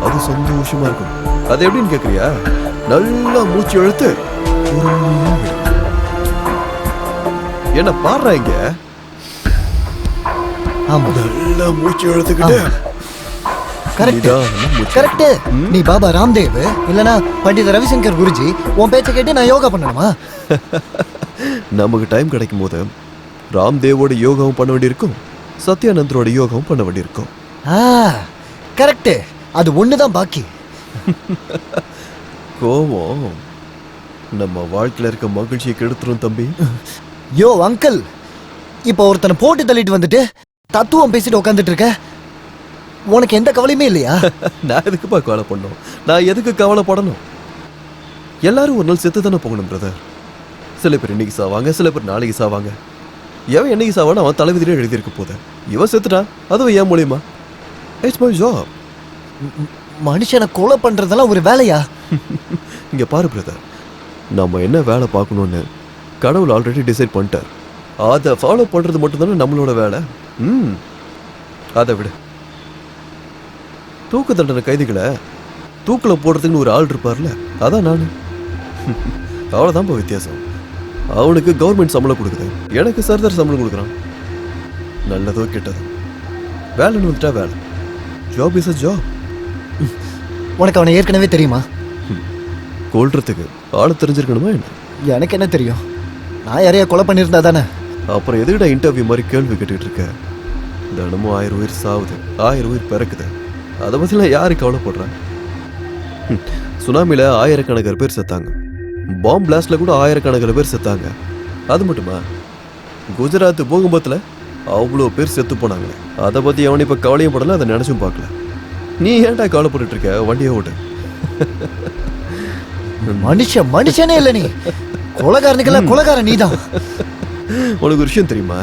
அது சந்தோஷமா இருக்கும். அது எப்படின்னு கேக்குறியா? நல்லா மூச்சு இழுத்து பொறுமையா விடு. என்ன பாடுறாங்க? ஆமா, நல்லா மூச்சு இழுத்துக்கிட்டு கரெக்ட் கரெக்ட். நீ பாபா ராம்தேவ் இல்லனா பண்டித ரவிசங்கர் குருஜி, உன் பேச்சை கேட்டு நான் யோகா பண்ணணுமா? நமக்கு டைம் கிடைக்கும் போது ராம்தேவோட யோகாவும் பண்ண வேண்டியிருக்கும், சத்யானந்தரோட யோகாவும் பண்ண வேண்டியிருக்கும். கரெக்ட். அது ஒண்ணுதான் பாக்கி. கோவம் நம்ம வாழ்க்கையில இருக்க மகிழ்ச்சியை கெடுத்துரும் தம்பி. யோ அங்கிள், இப்ப ஒருத்தனை போட்டு தள்ளிட்டு வந்துட்டு தத்துவம் பேசிட்டு உட்காந்துட்டு இருக்க. உனக்கு எந்த கவலையுமே இல்லையா? நான் எதுக்குப்பா கவலை பண்ணணும்? நான் எதுக்கு கவலைப்படணும்? எல்லாரும் ஒரு நாள் செத்து தானே போகணும் பிரதர். சில பேர் இன்னைக்கு சாவாங்க, சில பேர் நாளைக்கு சாவாங்க. எவன் என்னைக்கு சாவான்னு அவன் தலைவிதிலே எழுதியிருக்க போத. இவன் செத்துட்டான், அதுவும் ஏன் மூலியமா? It's my job. மனுஷனை கொலை பண்றதெல்லாம் ஒரு வேலையா? இங்க பாரு பிரதர், நம்ம என்ன வேலை பார்க்கணும்னு கடவுள் ஆல்ரெடி டிசைட் பண்ணிட்டார். அதை ஃபாலோ பண்றது மட்டும்தானே நம்மளோட வேலை. அதை விட தூக்கு தண்டனை கைதிகளை தூக்கில் போடுறதுக்குன்னு ஒரு ஆள் இருப்பார்ல, அதான் நான். அவ்வளோதான்ப்பா வித்தியாசம். அவனுக்கு கவர்மெண்ட் சம்பளம் கொடுக்குது, எனக்கு சர்தார் சம்பளம் கொடுக்குறான். நல்லதோ கெட்டதோ வேலைன்னு வந்துட்டா வேலை. Job is a job. உனக்கு அவனை ஏற்கனவே தெரியுமா? கொல்றதுக்கு ஆளை தெரிஞ்சிருக்கணுமா என்ன? எனக்கு என்ன தெரியும்? நான் யாரையா கொலை பண்ணியிருந்தா தானே. அப்புறம் எதுக்கிட்ட இன்டர்வியூ மாதிரி கேள்வி கேட்டுக்கிட்டு இருக்க? தினமும் 1000 உயிர் சாவுது, 1000 உயிர் பிறக்குது. அதை பற்றிலாம் யாரு கவலைப்படுறான்? சுனாமியில் ஆயிரக்கணக்கான பேர் செத்தாங்க, பாம்பு பிளாஸ்ட்ல கூட ஆயிரக்கணக்கான பேர் செத்தாங்க. அது மட்டுமா, குஜராத் பூகம்பத்தில் அவ்வளோ பேர் செத்து போனாங்களே. அதை பற்றி அவன் இப்போ கவலையும் படல, அதை நினச்சும் பார்க்கல. நீ ஏன்டா கவலைப்பட்டு இருக்க? வண்டியை ஓட்டு. மனுஷனே இல்லை நீ. கொலைகாரனுக்கெல்லாம் கொலைகாரன் நீதான். உனக்கு ஒரு விஷயம் தெரியுமா?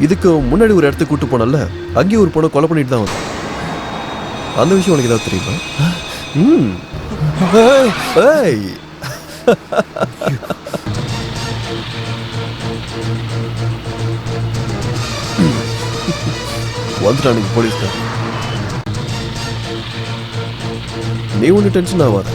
இதுக்கு முன்னாடி ஒரு இடத்துக்கு கூட்டு போனல, அங்கேயும் ஒரு பொண்ணை கொலை பண்ணிட்டு தான் வந்தேன். அந்த விஷயம் உனக்கு ஏதாவது தெரியுமா? வந்துட்டானுங்க போலீஸ்கார். நீ ஒன்றும் டென்ஷன் ஆகாத.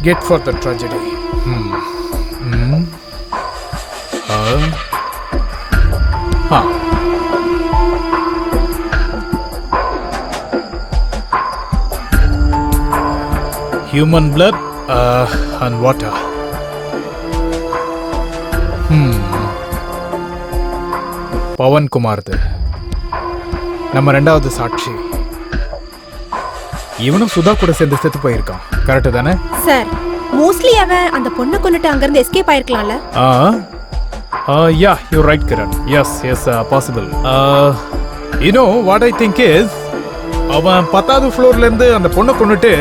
Get for the tragedy. Human blood and water. Pawan Kumar நம்ம 2வது சாட்சி. இவனும் சுதா கூட சேர்ந்து செத்து போயிருக்கான், கரெக்ட் தானே? சார், மோஸ்ட்லி அவன் அந்த பொண்ணை கொண்டுட்டு அங்க இருந்து escape ஆயிருக்கலாம்ல? Yeah, you're right, Kiran. Yes, possible. You know what I think is, அவன் 10வது ஃப்ளோர்ல இருந்து அந்த பொண்ணை கொண்டுட்டு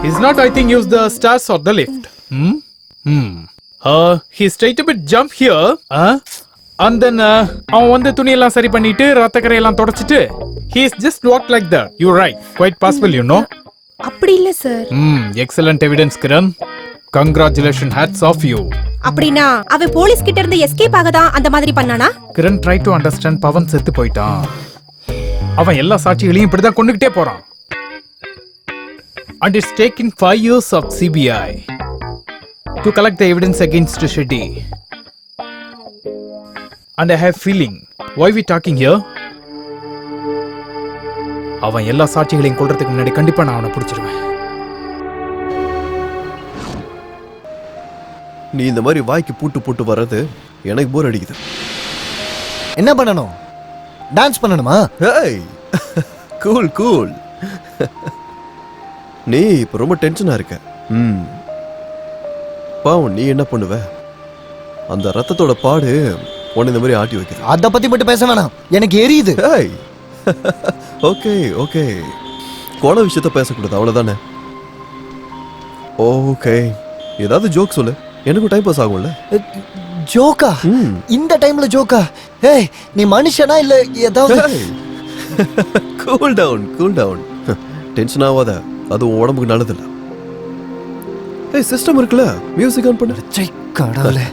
is not, I think, use the stairs or the lift. He straight a bit jump here, and then அவன் வந்து துணியெல்லாம் சரி பண்ணிட்டு ரத்தக்கரையெல்லாம் தொடச்சிட்டு he is just walked like that. You're right, quite possible, you know. அப்படி இல்ல sir. Excellent evidence, Kiran. Congratulations, hats off you. அப்படினா அவன் போலீஸ் கிட்ட இருந்து எஸ்கேப் ஆக தான் அந்த மாதிரி பண்ணானா? Kiran, try to understand. Pawan செத்து போயிட்டான். அவன் எல்லா சாட்சிகளையும் இப்படி தான் கொண்டுகிட்டே போறான். And it's taken 5 years of CBI to collect the evidence against Shetty. And I have feeling, why we talking here? அவன் எல்லா சாட்சிகளையும் கொல்றதுக்கு முன்னாடி கண்டிப்பா நான் அவனை பிடிச்சிருவேன். நீ இந்த மாதிரி வாய்க்கு பூட்டு போட்டு வர்றது எனக்கு போர் அடிக்குது. என்ன பண்ணணும்? டான்ஸ் பண்ணணுமா? Hey cool cool. நீ இப்ப ரொம்ப டென்ஷனா இருக்க. பாவம், நீ என்ன பண்ணுவ? அந்த ரத்தத்தோட பாடு உன்னை இந்த மாதிரி ஆட்டி வைக்கிற. அத பத்தி மட்டும் பேச வேணாம், எனக்கு எரியுது. ஹேய் ஓகே ஓகே, கோண விஷயத்த பேசக்கூடாது, அவ்வளவுதானே? ஓகே, ஏதாவது ஜோக் சொல்லு, எனக்கும் டைம் பாஸ் ஆகும்ல. ஜோக்கா? இந்த டைம்ல ஜோக்கா? ஏய், நீ மனுஷனா இல்ல ஏதாவது? Cool down cool down, tension ஆகாத, அது உன் உடம்புக்கு நல்லதில்ல. ஏய், சிஸ்டம் இருக்குல்ல, மியூசிக் ஆன் பண்ணு. சை கடவுளே.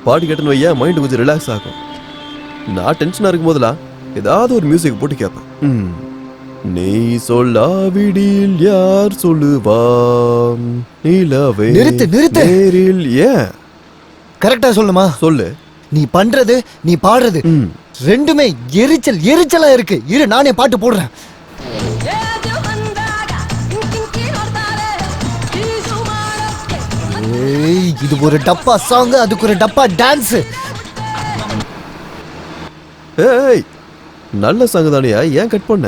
பாட்டு கேட்டுன்னு வையா, மைண்ட் கொஞ்சம் ரிலாக்ஸ் ஆகும். நான் டென்ஷனா இருக்கும் போதெல்லாம் ஏதாவது ஒரு மியூசிக் போட்டு கேட்பேன். நீ சொல்லாவிடில் யார் சொல்லுவான் நிலவே. நிறுத்து நிறுத்து. நேரில் ஏன் கரெக்டா சொல்லுமா? சொல்லு. நீ பண்றது, நீ பாடுறது ரெண்டுமே எரிச்சலா இருக்கு. இரு, நானே பாட்டு போடுறேன். ஏய், இது ஒரு டப்பா சாங், அதுக்கு ஒரு டப்பா டான்ஸ். ஏய், நல்ல சாங் தானியா, ஏன் கட் பண்ண?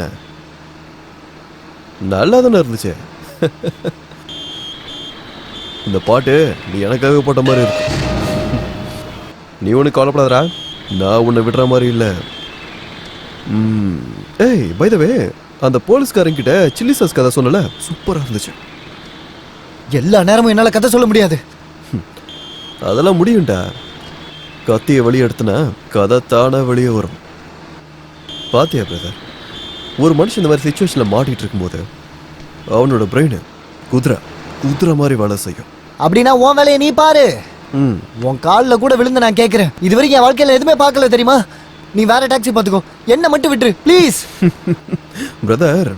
நல்லா தானே இருந்துச்சு. இந்த பாட்டு நீ எனக்காக போட்ட மாதிரி இருக்கு. நீ ஒன்று கவலைப்படாதடா, நான் உன்னை விடுற மாதிரி இல்லை. ஏய், பை த வே, அந்த போலீஸ்காரங்கிட்ட சில்லி சாஸ் கதை சொன்னல, சூப்பரா இருந்துச்சு. எல்லா நேரமும் என்னால கதை சொல்ல முடியாது. அதெல்லாம் முடியும்டா. கத்திய வெளியே எடுத்தனா கதை தானே வெளியே வரும். பாத்தியா பிரதர், ஒரு மனுஷன் இந்த மாதிரி சிச்சுவேஷன்ல மாட்டிட்டு இருக்கும்போது அவனோட பிரெயின் குதிரை மாதிரி வேலை செய்யும். அப்படின்னா உன் வேலையை நீ பாரு. உன் காலில் கூட விழுந்து நான் கேட்கிறேன். இது வரைக்கும் என் வாழ்க்கையில எதுவுமே பார்க்கல தெரியுமா? நீ வேற டாக்ஸி பார்த்துக்கோ, என்ன மட்டும் விட்டுரு ப்ளீஸ். பிரதர்,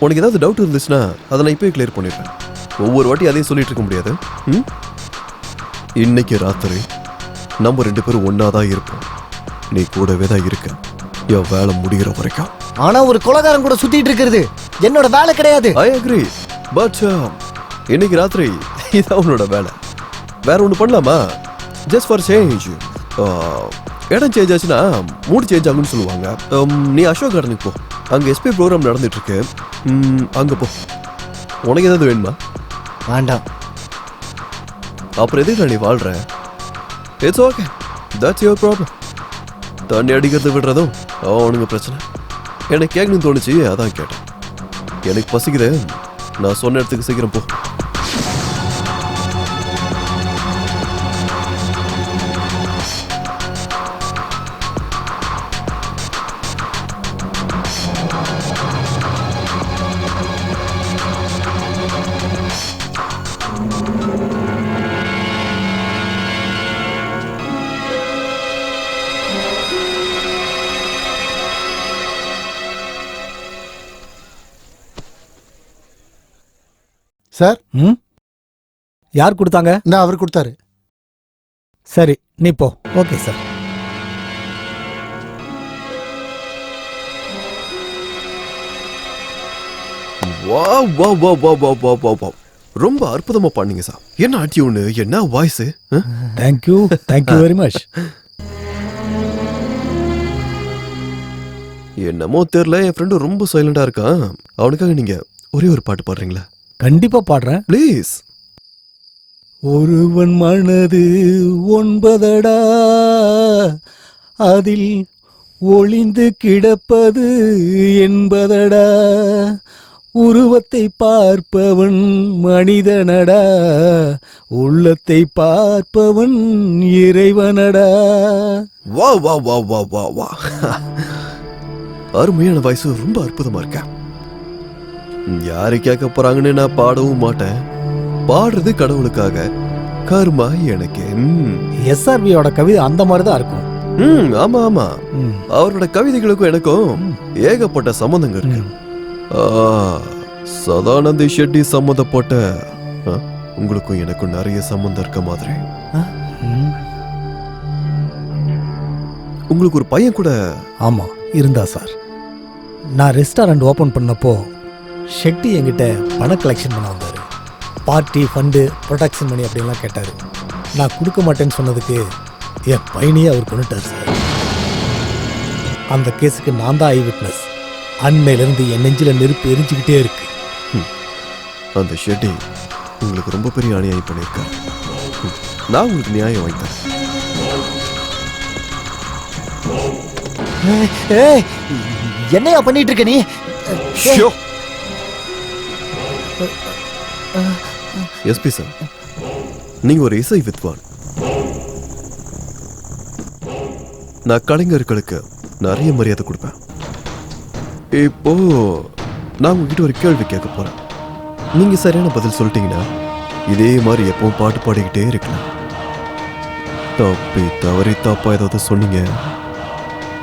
உனக்கு ஏதாவது டவுட் இருந்துச்சுன்னா அதை நான் இப்போயே கிளியர் பண்ணிடுறேன். ஒவ்வொரு வாட்டி அதையும் சொல்லிட்டு இருக்க முடியாது. இன்னைக்கு ராத்திரி நம்ம 2 பேரும் ஒன்னாதான் இருப்போம். நீ கூடவே தான் இருக்க, என் வேலை முடிகிற வரைக்கும். ஆனா ஒரு கொலைகாரன் கூட சுத்திட்டு இருக்கிறது என்னோட வேலை கிடையாது. ஐ அக்ரி, பட் இன்னைக்கு ராத்திரி இதான் உன்னோட வேலை. வேற ஒன்று பண்ணலாமா? Just for change. இடம் சேஞ்ச் ஆச்சுன்னா மூடு சேஞ்ச் ஆகுன்னு சொல்லுவாங்க. நீ அசோக் கார்டனுக்கு போ, அங்கே எஸ்பி ப்ரோக்ராம் நடந்துட்டு இருக்கு. அங்கே போ. உனக்கு ஏதாவது வேணுமா? வேண்டாம். அப்புறம் எதுக்கு நீ வாழ்ற? It's okay, that's your problem. தண்ணி அடிக்கிறது விடுறதும் அவனுங்க பிரச்சனை. எனக்கு கேட்கணும்னு தோணுச்சு, அதான் கேட்டேன். எனக்கு பசிக்குது, நான் சொன்ன இடத்துக்கு சீக்கிரம் போ. சார், யார் கொடுத்தாங்க? இந்த அவர் கொடுத்தாரு. சரி, நீ போ. Okay sir. ரொம்ப அற்புதமா பண்ணீங்க சார். என்ன ஆட்டியூனு, என்ன வாய்ஸ். Thank you very much. என்னமோ தெரியல, என் ஃப்ரெண்டு ரொம்ப சைலண்டா இருக்கான். அவனுக்காக நீங்க ஒரே ஒரு பாட்டு பாடுறீங்களா? கண்டிப்பா பாடுறேன், ப்ளீஸ். ஒருவன் மனது 9 அதில் ஒளிந்து கிடப்பது 80. உருவத்தை பார்ப்பவன் மனிதனடா, உள்ளத்தை பார்ப்பவன் இறைவனடா. வா வா வா வா வா வா. அருமையான வாய்ஸ், ரொம்ப அற்புதமா இருக்க. யாரு கேட்க போறாங்கன்னு நான் பாடவும் மாட்டேன். பாடுறது கடவுளுக்காக, கர்மா எனக்கு. எஸ்ஆர்பியோட கவிதை அந்த மாதிரி தான் இருக்கும். ஆமா ஆமா, அவரோட கவிதைகளுக்கும் எனக்கும் ஏகப்பட்ட சம்பந்தங்க இருக்கு. சதானந்தி ஷெட்டி சம்பந்தப்பட்ட உங்களுக்கும் எனக்கும் நிறைய சம்பந்தம் இருக்க மாதிரி. உங்களுக்கு ஒரு பையன் கூட? ஆமா, இருந்தா சார். நான் ரெஸ்டாரண்ட் ஓபன் பண்ணப்போ ஷெட்டி என்கிட்ட பண கலெக்ஷன் பண்ண வந்தாரு. பார்ட்டி ஃபண்டு ப்ரொடக்ஷன் மணி அப்படின்லாம் கேட்டார். நான் கொடுக்க மாட்டேன்னு சொன்னதுக்கு என் பையனையே அவர் கொண்டுட்டார் சார். அந்த கேஸுக்கு நான் தான் ஐ விட்னஸ். அன்னையிலேருந்து என் நெஞ்சில் நெருப்பு எரிஞ்சுக்கிட்டே இருக்கு. அந்த ஷெட்டி உங்களுக்கு ரொம்ப பெரிய அநியாயம் பண்ணியிருக்காரு. நான் உங்களுக்கு நியாயம் வாங்கிட்டேன். ஏய், என்னையா பண்ணிட்டு இருக்க நீ? எஸ்பி சார், நீங்க ஒரு இசை வித்வான். நான் கலைஞர்களுக்கு நிறைய மரியாதை கொடுப்பேன். இப்போ நான் உங்ககிட்ட ஒரு கேள்வி கேட்க போறேன். நீங்க சரியான பதில் சொல்லிட்டீங்கன்னா இதே மாதிரி எப்பவும் பாட்டு பாடிக்கிட்டே இருக்கலாம். தப்பி தவறி தப்பா ஏதாவது சொன்னீங்க,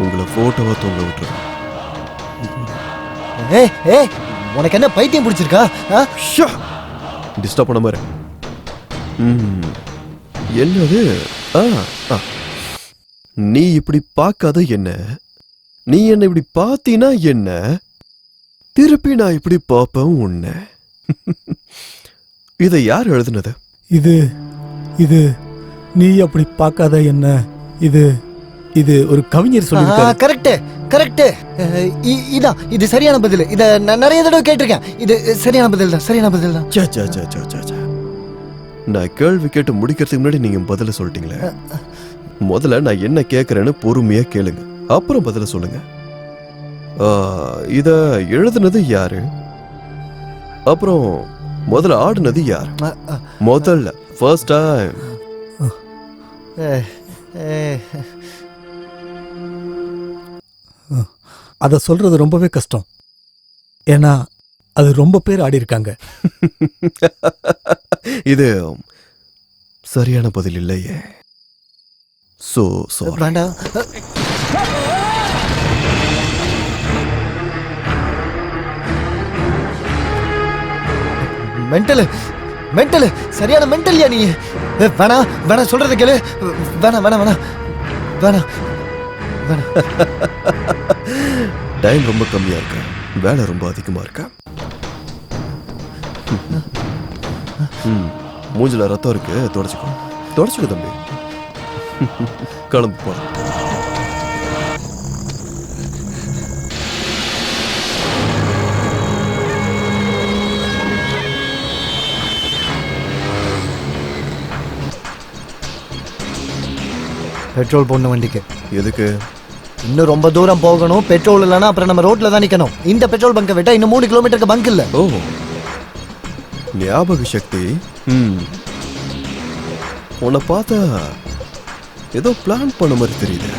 உங்களை போட்டோவா தொங்க விட்டுருவேன். ஏய் ஏய், உனக்கு என்ன பைத்தியம் பிடிச்சிருக்கா? டிஸ்டர்ப் பண்ண மாதிரி. என்னது? நீ இப்படி பார்க்காத என்ன, நீ என்ன இப்படி பார்த்தீனா என்ன, திருப்பி நான் இப்படி பார்ப்பேன் உன்னை. இதை யார் எழுதுனது? இது இது நீ அப்படி பார்க்காத என்ன, இது இது ஒரு கவிஞர் சொல்லியிருக்காரு. Correct correct. இதான் இது சரியான பதில். இத நான் நிறைய தடவை கேட்டிருக்கேன். இது சரியான பதில் தான், சரியான பதில் தான். நான் கேள்வி கேட்டு முடிக்கிறதுக்கு முன்னாடி நீங்க பதில சொல்லிட்டீங்களே. முதல்ல நான் என்ன கேட்கறேன்னு பொறுமையா கேளுங்க, அப்புறம் பதில சொல்லுங்க. இத எழுதுனது யாரு? அப்புறம் முதல்ல ஆடுனது யார்? முதல்ல ஃபர்ஸ்ட் டைம். அதை சொல்றது ரொம்பவே கஷ்டம். ஏன்னா அது ரொம்ப பேர் ஆடி இருக்காங்க. இது சரியான பதில் இல்லையே. So sorry. வேண்டாம். மென்டல் மென்டல், சரியான மென்டல்யா நீ. வேணா வேணா சொல்றத கேளு. வேணா வேணா வேணா வேணா வேணா. டைம் ரொம்ப கம்மியா இருக்கு, வேலை ரொம்ப அதிகமா இருக்கா. மூஞ்சில ரத்தம் இருக்கு, தொடச்சுக்கோ தம்பி. கிளம்பு போலாம். பெட்ரோல் போடணும் வண்டிக்கு. எதுக்கு? இன்னும் ரொம்ப தூரம் போகணும். பெட்ரோல் இல்லைன்னா அப்புறம் நம்ம ரோட்ல தான் நிக்கணும். இந்த பெட்ரோல் பங்கை விட்டா இன்னும் 3 கிலோமீட்டருக்கு பங்க் இல்ல. ஓ, ஞாபக சக்தி. உன்னை பார்த்தா ஏதோ பிளான் பண்ண மாதிரி தெரியுது.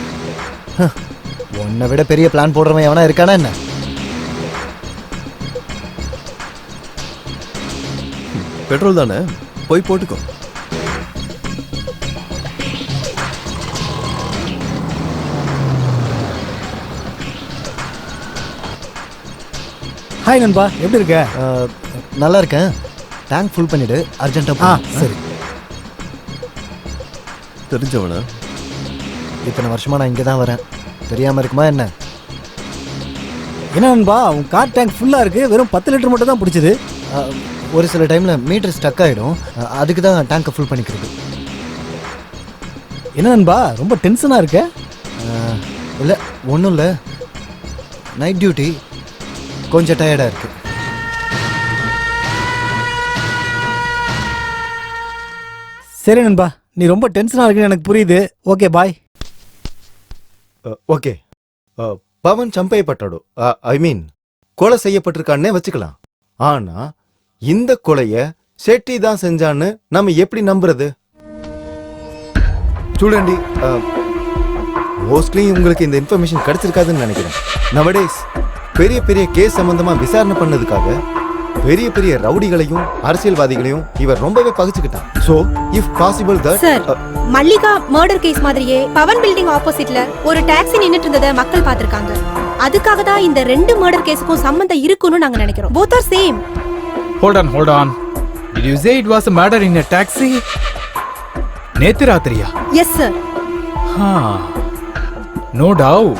உன்னை விட பெரிய பிளான் போடுறவன் எவனா இருக்கானா என்ன? பெட்ரோல் தானே, போய் போட்டுக்கோ. ஹாய் நண்பா, எப்படி இருக்க? நல்லா இருக்கேன். டேங்க் ஃபுல் பண்ணிடு, அர்ஜென்ட்டா. சரி. தெரிஞ்சவனா? இத்தனை வருஷமா நான் இங்கே தான் வரேன், தெரியாம இருக்குமா என்ன? என்ன நண்பா, உன் கார் டேங்க் ஃபுல்லா இருக்கு, வெறும் 10 லிட்டர் மட்டும் தான் பிடிச்சது. ஒரு சில டைம்ல மீட்டர் ஸ்டக் ஆயிடும், அதுக்கு தான் டேங்கை ஃபுல் பண்ணிக்கிறது. என்ன நண்பா, ரொம்ப டென்ஷனா இருக்க? இல்லை, ஒன்றும் இல்லை. நைட் டியூட்டி, கொஞ்சம் டயர்டா இருக்கு. சரி நண்பா, நீ ரொம்ப டென்ஷனா இருக்குன்னு எனக்கு புரியுது. Okay bye. ஓகே. பவன் சம்பையப்பட்டாடோ, ஐ மீன் கொலை செய்யப்பட்டிருக்கான்னே வச்சுக்கலாம். ஆனா இந்த கொலைய ஷெட்டி தான் செஞ்சான்னு நம்ம எப்படி நம்புறது? ஸ்டூடெண்ட், மோஸ்ட்லி உங்களுக்கு இந்த இன்ஃபர்மேஷன் கிடைச்சிருக்காதுன்னு நினைக்கிறேன். நவடேஸ் பெரிய பெரிய கேஸ் சம்பந்தமா விசாரணை பண்ணதுக்காக பெரிய பெரிய ரவுடிகளையும் அரசியல்வாதிகளையும் இவர் ரொம்பவே பகிச்சுக்கிட்டான். So if possible that sir, Mallika murder case மாதிரியே பவன் பில்டிங் ஆப்போசிட்ல ஒரு டாக்ஸி நின்னுட்டு இருந்ததை மக்கள் பார்த்திருக்காங்க. அதுக்காக தான் இந்த 2 மர்டர் கேஸுக்கும் சம்பந்தம் இருக்குன்னு நாங்க நினைக்கிறோம். both are same. Hold on. Did you say it was a murder in a taxi? நேத்து ராத்திரியா? Yes sir. No doubt.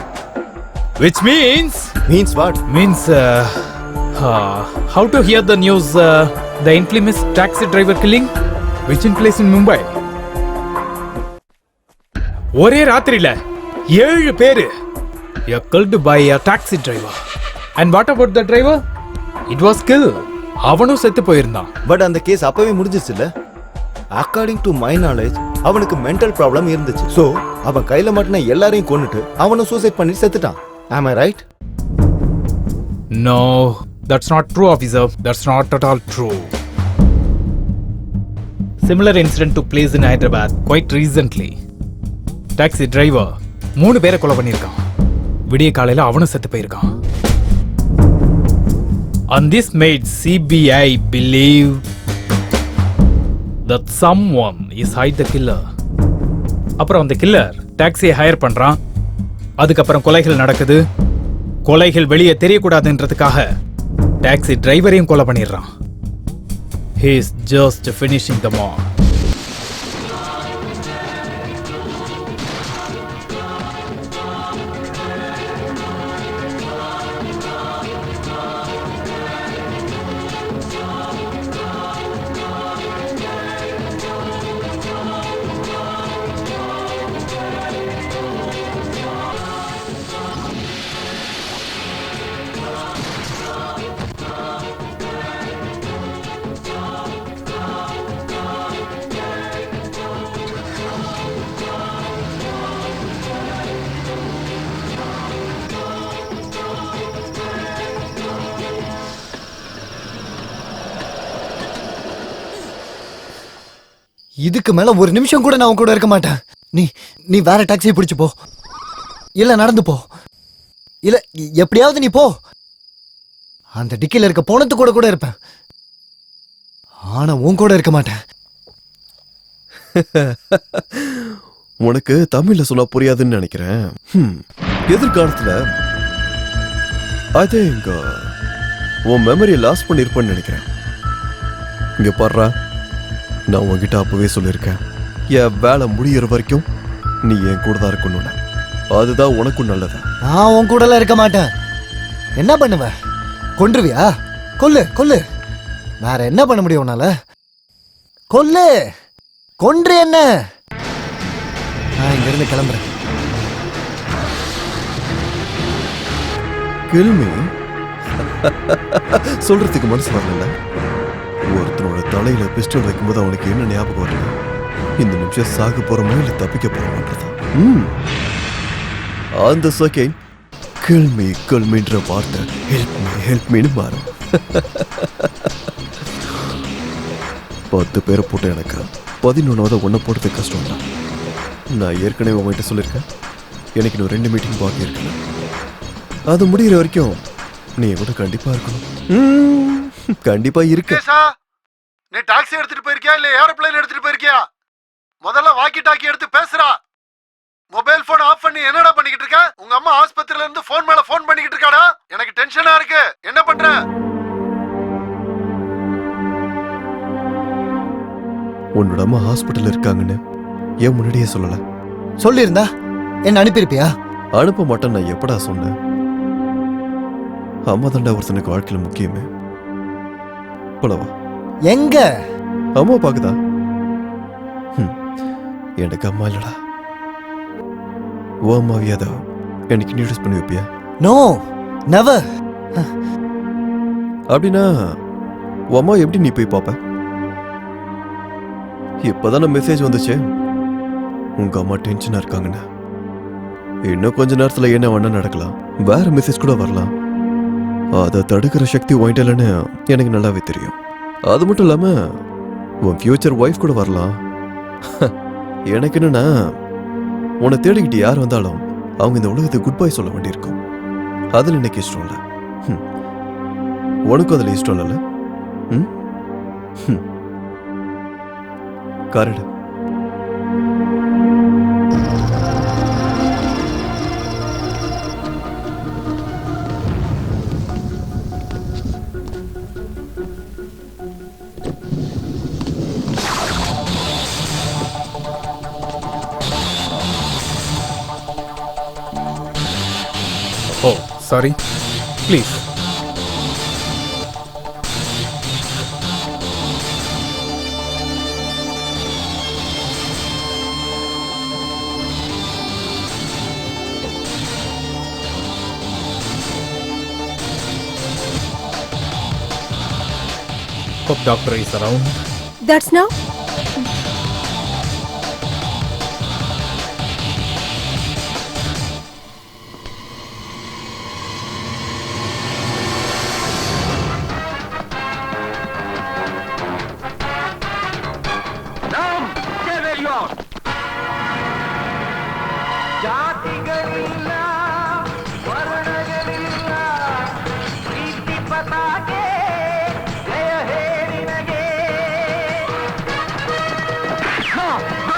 Which means what? Means how to hear the news The infamous taxi driver killing, which in place in Mumbai. ஒரே ராத்திரியில 7 பேரு killed by a taxi driver. And what about the driver? It was killed. அவனும் செத்து போயிருந்தான். பட் அந்த கேஸ் அப்பவே முடிஞ்சிச்சுல்ல. அக்கார்டிங் டு மை நாலேஜ் அவனுக்கு மென்டல் ப்ராப்ளம் இருந்துச்சு. ஸோ அவன் கையில மாட்டின எல்லாரையும் கொன்னுட்டு அவனும் சூசைட் பண்ணி செத்துட்டான். Am I right? No, that's not true, officer. That's not at all true. Similar incident took place in Hyderabad quite recently. Taxi driver 3 பேரை கொலை பண்ணியிருக்கான். விடிய காலையில அவனும் செத்து போயிருக்கான். And this made CBI believe that someone is hide the killer. அப்புறம் அந்த கில்லர் டாக்ஸியை ஹையர் பண்றான். அதுக்கப்புறம் கொலைகள் நடக்குது. கொலைகள் வெளியே தெரியக்கூடாதுன்றதுக்காக டாக்ஸி டிரைவரையும் கொலை பண்ணிடுறான். He is just finishing the mob. இதுக்கு மேல ஒரு நிமிஷம் கூட நான் உன் கூட இருக்க மாட்டேன். நீ வேற டாக்ஸியை பிடிச்சு போ, இல்ல நடந்து போ, இல்ல எப்படியாவது நீ போ. அந்த டிக்கில இருக்க போனது கூட இருப்பேன், ஆனா உன் கூட இருக்க மாட்டேன். உனக்கு தமிழ்ல சொன்னா புரியாதுன்னு நினைக்கிறேன். எதிர்காலத்துல அதே எங்க உன் மெமரியை லாஸ் பண்ணிருப்பேன்னு நினைக்கிறேன். இங்க பாடுறா, நான் உன்கிட்ட அப்பவே சொல்லியிருக்கேன், என் வேலை முடியிற வரைக்கும் நீ என் கூட தான் இருக்கணும். அதுதான் உனக்கும் நல்லது. நான் உன் கூட எல்லாம் இருக்க மாட்டேன். என்ன பண்ணுவ? கொன்றுவியா? கொல்லு கொல்லு. வேற என்ன பண்ண முடியும் உன்னால? கொல்லு, கொன்று என்ன? நான் இங்க இருந்து கிளம்புறேன். கில்மி சொல்றதுக்கு மனசு வரல. ஒருத்தனோட தலையில பிஸ்டல் வைக்கும்போது அவனுக்கு என்ன ஞாபகம் வரல? இந்த நிமிஷம் சாக போறோமா இல்ல தப்பிக்க போறோமான்றதா. அந்த செகண்ட் கில்மின்ற வார்த்தை ஹெல்ப் மீன்னு மாறும். 10 பேரை போட்டு எனக்கு 11வது ஒன்றை போடுறது கஷ்டம் தான். நான் ஏற்கனவே உங்ககிட்ட சொல்லியிருக்கேன், எனக்கு இன்னும் 2 மீட்டிங் பாக்கி இருக்கு. அது முடிகிற வரைக்கும் நீ கூட கண்டிப்பா இருக்கணும். கண்டிப்பா இருக்க. நீ டாக்ஸி எடுத்துட்டு போயிருக்கியா இல்ல ஏரோப்ளேன் எடுத்துட்டு போயிருக்கியா? முதல்ல வாக்கி டாக்கி எடுத்து பேசுறா. மொபைல் போன் ஆஃப் பண்ணி என்னடா பண்ணிக்கிட்டு இருக்க? உங்க அம்மா ஆஸ்பத்திரியில இருந்து போன் மேல போன் பண்ணிக்கிட்டு இருக்காடா. எனக்கு டென்ஷனா இருக்கு. என்ன பண்ற? உன்னோட அம்மா ஹாஸ்பிட்டல் இருக்காங்கன்னு ஏன் முன்னாடியே சொல்லல? சொல்லியிருந்தா என்ன அனுப்பியிருப்பியா? அனுப்ப மாட்டேன் நான் எப்படா சொன்னேன்? அம்மா தாண்டா ஒருத்தனுக்கு வாழ்க்கையில முக்கியமே. போலவா? எங்க அம்மா பாக்குதா? எனக்கு அம்மா இல்லடா. ஓ அம்மாவியாதா எனக்கு இன்ட்ரோடியூஸ் பண்ணி வைப்பியா? No, never. அப்படின்னா உன் அம்மா எப்படி நீ போய் பாப்ப? இப்பதான மெசேஜ் வந்துச்சு உங்க அம்மா டென்ஷனா இருக்காங்கன்னு. இன்னும் கொஞ்ச நேரத்துல என்ன வேணா நடக்கலாம், வேற மெசேஜ் கூட வரலாம். அதை தடுக்கிற சக்தி வாங்கிட்டலன்னு எனக்கு நல்லாவே தெரியும். அது மட்டும் இல்லாம உன் ஃபியூச்சர் ஒய்ஃப் கூட வரலாம். எனக்கு என்னன்னா, உன்னை தேடிக்கிட்டு யார் வந்தாலும் அவங்க இந்த உலகத்தை குட் பை சொல்ல வேண்டியிருக்கும். அதில் எனக்கு இஷ்டம் இல்லை. உனக்கும் அதில் இஷ்டம் இல்லைல்ல? காரடு Oh, sorry. Please. Hope doctor is around. That's now.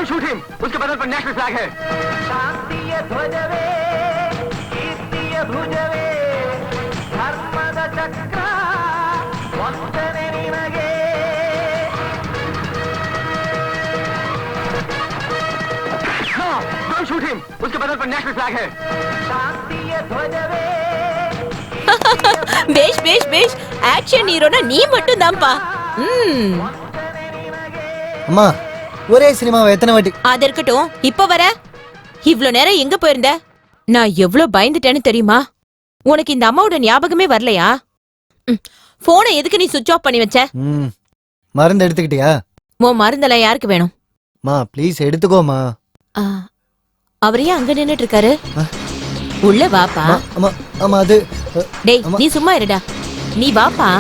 Shoot him, उसके बदल पर नेशनल फ्लैग है। शांतिय ध्वजवे, कीर्तिय भुजवे, धर्मद चक्र वंदने निनगे। हाँ, डोंट शूट हिम, उसके बदल पर नेशनल फ्लैग है। शांतिय ध्वजवे। பேஷ் பேஷ் பேஷ் ஆக்ஷன் ஹீரோனா நீ மட்டும் தான்ப்பா. அம்மா ஒரே சினிமாவை எத்தனை வாட்டி? அது இருக்கட்டும், இப்ப வர இவ்ளோ நேரம் எங்க போயிருந்த? நான் எவ்வளவு பயந்துட்டேன்னு தெரியுமா? உனக்கு இந்த அம்மாவோட ஞாபகமே வரலையா? போனை எதுக்கு நீ சுவிட்ச் ஆஃப் பண்ணி வச்ச? மருந்து எடுத்துக்கிட்டியா? உன் மருந்தெல்லாம் யாருக்கு வேணும்? மா ப்ளீஸ் எடுத்துக்கோமா. அவர் ஏன் அங்க நின்னுட்டு இருக்காரு? உள்ள வாப்பா. அம்மா அம்மா அது டேய் நீ சும்மா இருடா, நீ வாப்பா.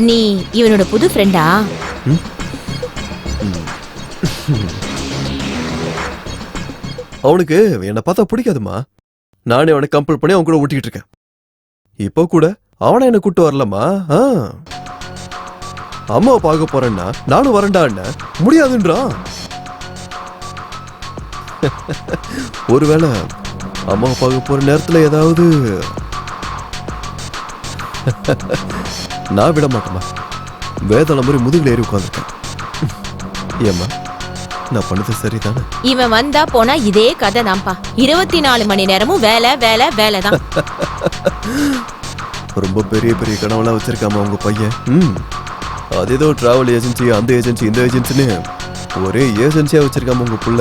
நீ இவனோட புது ஃப்ரெண்டா? அவனுக்கு என்னை பார்த்தா பிடிக்காதுமா. நானே அவனை கம்பல் பண்ணி அவன் கூட ஓட்டிக்கிட்டு இருக்கேன். இப்போ கூட அவனை என்ன கூட்டு வரலமா. அம்மாவை பார்க்க போறேன்னா நானும் வரேன்டா முடியாதுன்றான். ஒருவேளை அம்மாவை பார்க்க போற நேரத்துல ஏதாவது நான் விட மாட்டேமா. வேதாள மாதிரி முதுகுல ஏறி உட்காந்துருக்கேன். ஏம்மா நான் பண்ணது சரிதானே? இவன் வந்தா போனா இதே கதை தான்ப்பா. 24 மணி நேரமும் வேலை வேலை வேலை தான். ரொம்ப பெரிய பெரிய கனவுலாம் வச்சிருக்காமா உங்க பையன். அது ஏதோ டிராவல் ஏஜென்சி, அந்த ஏஜென்சி, இந்த ஏஜென்சின்னு ஒரே ஏஜென்சியா வச்சிருக்காம உங்க புள்ள.